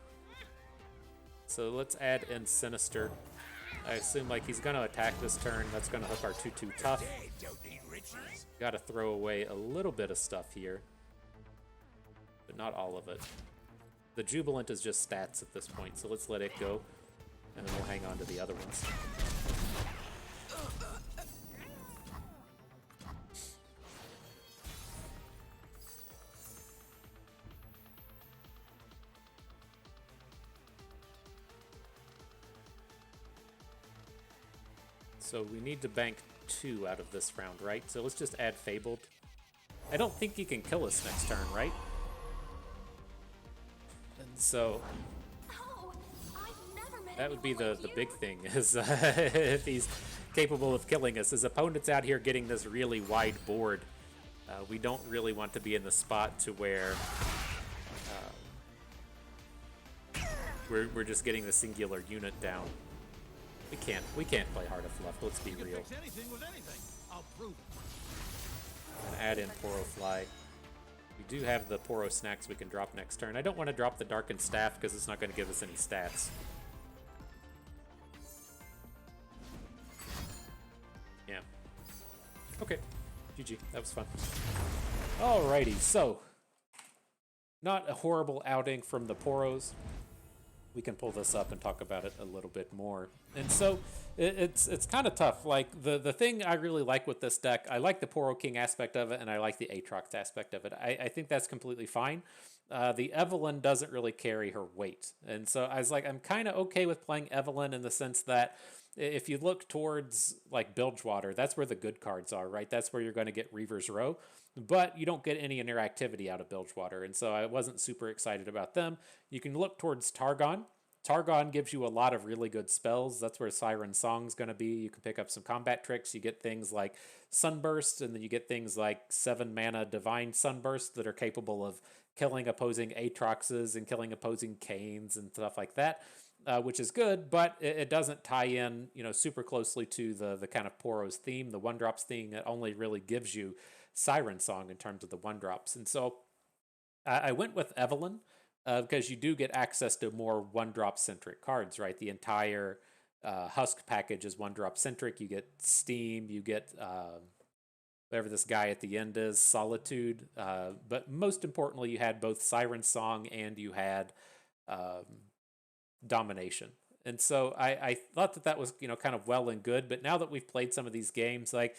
So let's add in Sinister. I assume like he's gonna attack this turn. That's gonna hook our 2/2 Tough. Gotta throw away a little bit of stuff here, but not all of it. The Jubilant is just stats at this point, so let's let it go, and then we'll hang on to the other ones. So we need to bank 2 out of this round, right? So let's just add Fabled. I don't think he can kill us next turn, right? And so that would be the big thing, is if he's capable of killing us. His opponent's out here getting this really wide board. We don't really want to be in the spot to where we're just getting the singular unit down. We can't play Heart of Fluff. Let's be real. And add in Poro Fly. We do have the Poro snacks we can drop next turn. I don't want to drop the Darkened Staff because it's not going to give us any stats. Yeah. Okay. GG. That was fun. Alrighty. So, not a horrible outing from the Poros. we can pull this up and talk about it a little bit more. And so it's kind of tough. Like the thing I really like with this deck, I like the Poro King aspect of it, and I like the Aatrox aspect of it. I think that's completely fine. The Evelyn doesn't really carry her weight, and so I was like, I'm kind of okay with playing Evelyn in the sense that if you look towards like Bilgewater, that's where the good cards are, right? That's where you're going to get Reaver's Row, but you don't get any interactivity out of Bilgewater, and so I wasn't super excited about them. You can look towards Targon. Targon gives you a lot of really good spells. That's where Siren Song's going to be. You can pick up some combat tricks. You get things like Sunburst, and then you get things like 7 mana Divine Sunburst that are capable of killing opposing Aatroxes and killing opposing Kayns and stuff like that, which is good, but it doesn't tie in, super closely to the kind of Poro's theme. The one drops theme, it only really gives you Siren Song in terms of the one drops. And so I went with Evelyn because you do get access to more one drop centric cards, right? The entire Husk package is one drop centric. You get Steam, you get whatever this guy at the end is, Solitude. But most importantly, you had both Siren Song and you had Domination. And so I thought that was, kind of well and good. But now that we've played some of these games, like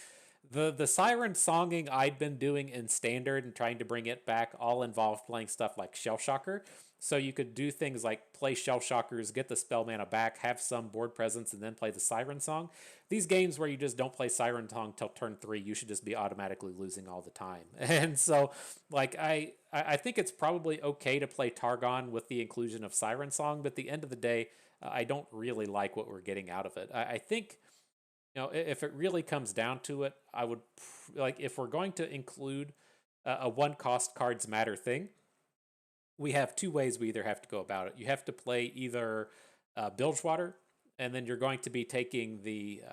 the Siren Songing I'd been doing in Standard and trying to bring it back all involved playing stuff like Shell Shocker. So you could do things like play Shell Shockers, get the spell mana back, have some board presence, and then play the Siren Song. These games where you just don't play Siren Song till turn 3, you should just be automatically losing all the time. And so, like, I think it's probably okay to play Targon with the inclusion of Siren Song, but at the end of the day, I don't really like what we're getting out of it. I think, if it really comes down to it, I would, like, if we're going to include a one-cost cards matter thing, we have two ways we either have to go about it. You have to play either Bilgewater, and then you're going to be taking the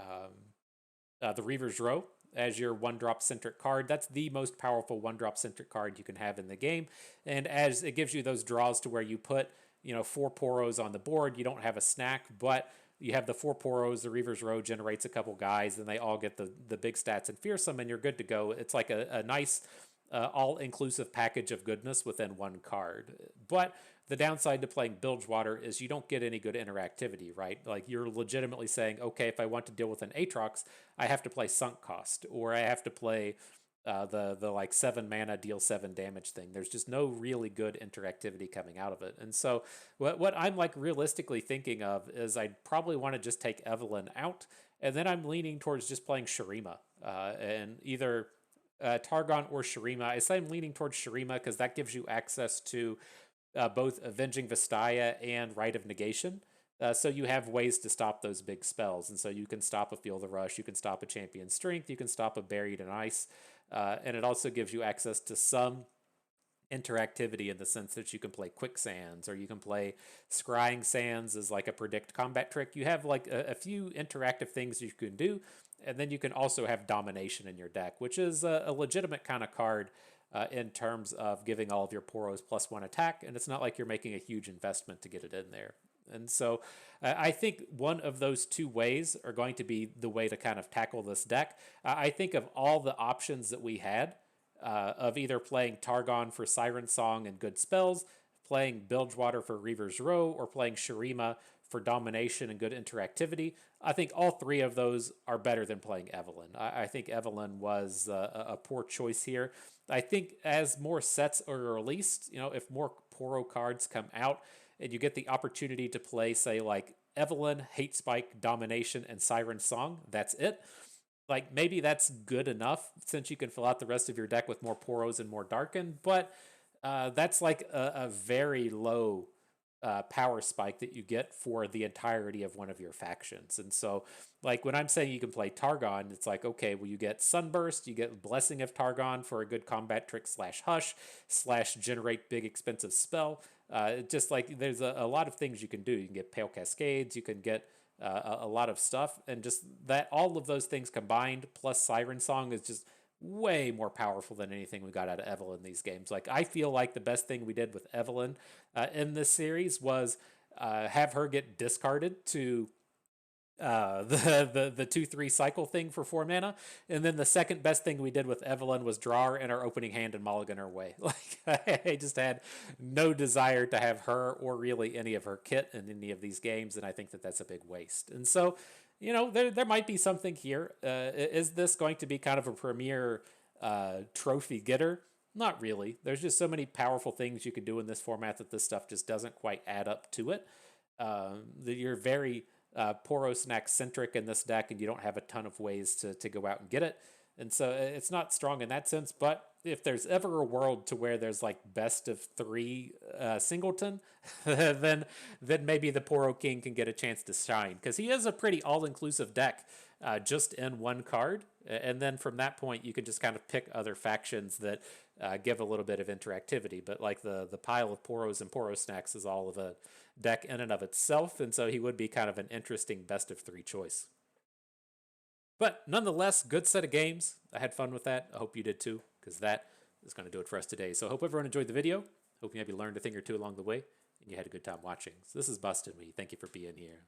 Reaver's Row as your one-drop centric card. That's the most powerful one-drop centric card you can have in the game. And as it gives you those draws to where you put, 4 Poros on the board, you don't have a snack, but you have the 4 Poros, the Reaver's Row generates a couple guys, and they all get the big stats and fearsome, and you're good to go. It's like a nice all-inclusive package of goodness within one card. But the downside to playing Bilgewater is you don't get any good interactivity, right? Like, you're legitimately saying, okay, if I want to deal with an Aatrox, I have to play Sunk Cost, or I have to play the like 7 mana deal 7 damage thing. There's just no really good interactivity coming out of it. And so what I'm like realistically thinking of is I'd probably want to just take Evelyn out, and then I'm leaning towards just playing Shurima, and either Targon or Shurima. I say I'm leaning towards Shurima because that gives you access to both Avenging Vestaya and Rite of Negation. So you have ways to stop those big spells. And so you can stop a Feel the Rush, you can stop a Champion Strength, you can stop a Buried in Ice. And it also gives you access to some interactivity in the sense that you can play Quicksands, or you can play Scrying Sands as like a predict combat trick. You have like a few interactive things you can do. And then you can also have Domination in your deck, which is a legitimate kind of card in terms of giving all of your Poros +1 attack. And it's not like you're making a huge investment to get it in there. And so I think one of those two ways are going to be the way to kind of tackle this deck. I think of all the options that we had of either playing Targon for Siren Song and good spells, playing Bilgewater for Reaver's Row, or playing Shurima for Domination and good interactivity, I think all 3 of those are better than playing Evelyn. I think Evelyn was a poor choice here. I think as more sets are released, if more Poro cards come out and you get the opportunity to play, say, like Evelyn, Hate Spike, Domination, and Siren Song, that's it. Like, maybe that's good enough since you can fill out the rest of your deck with more Poros and more Darken, but that's like a very low power spike that you get for the entirety of one of your factions. And so, like, when I'm saying you can play Targon, it's like, okay, well, you get Sunburst, you get Blessing of Targon for a good combat trick / hush / generate big expensive spell. Just like there's a lot of things you can do. You can get Pale Cascades, you can get a lot of stuff, and just that all of those things combined plus Siren Song is just way more powerful than anything we got out of Evelyn these games. Like, I feel like the best thing we did with Evelyn in this series was have her get discarded to the 2/3 cycle thing for 4 mana, and then the second best thing we did with Evelyn was draw her in our opening hand and mulligan her way. Like I just had no desire to have her or really any of her kit in any of these games, and I think that that's a big waste. And so, there might be something here. Is this going to be kind of a premier trophy getter? Not really. There's just so many powerful things you can do in this format that this stuff just doesn't quite add up to it. You're very Porosnack centric in this deck, and you don't have a ton of ways to go out and get it. And so it's not strong in that sense. But if there's ever a world to where there's like best of 3 Singleton, then maybe the Poro King can get a chance to shine, because he is a pretty all-inclusive deck just in one card. And then from that point, you can just kind of pick other factions that give a little bit of interactivity. But like the pile of Poros and Porosnacks is all of a deck in and of itself, and so he would be kind of an interesting best of 3 choice. But nonetheless, good set of games. I had fun with that. I hope you did too, because that is going to do it for us today. So I hope everyone enjoyed the video. Hope you maybe learned a thing or two along the way, and you had a good time watching. So this is Busted Me. Thank you for being here.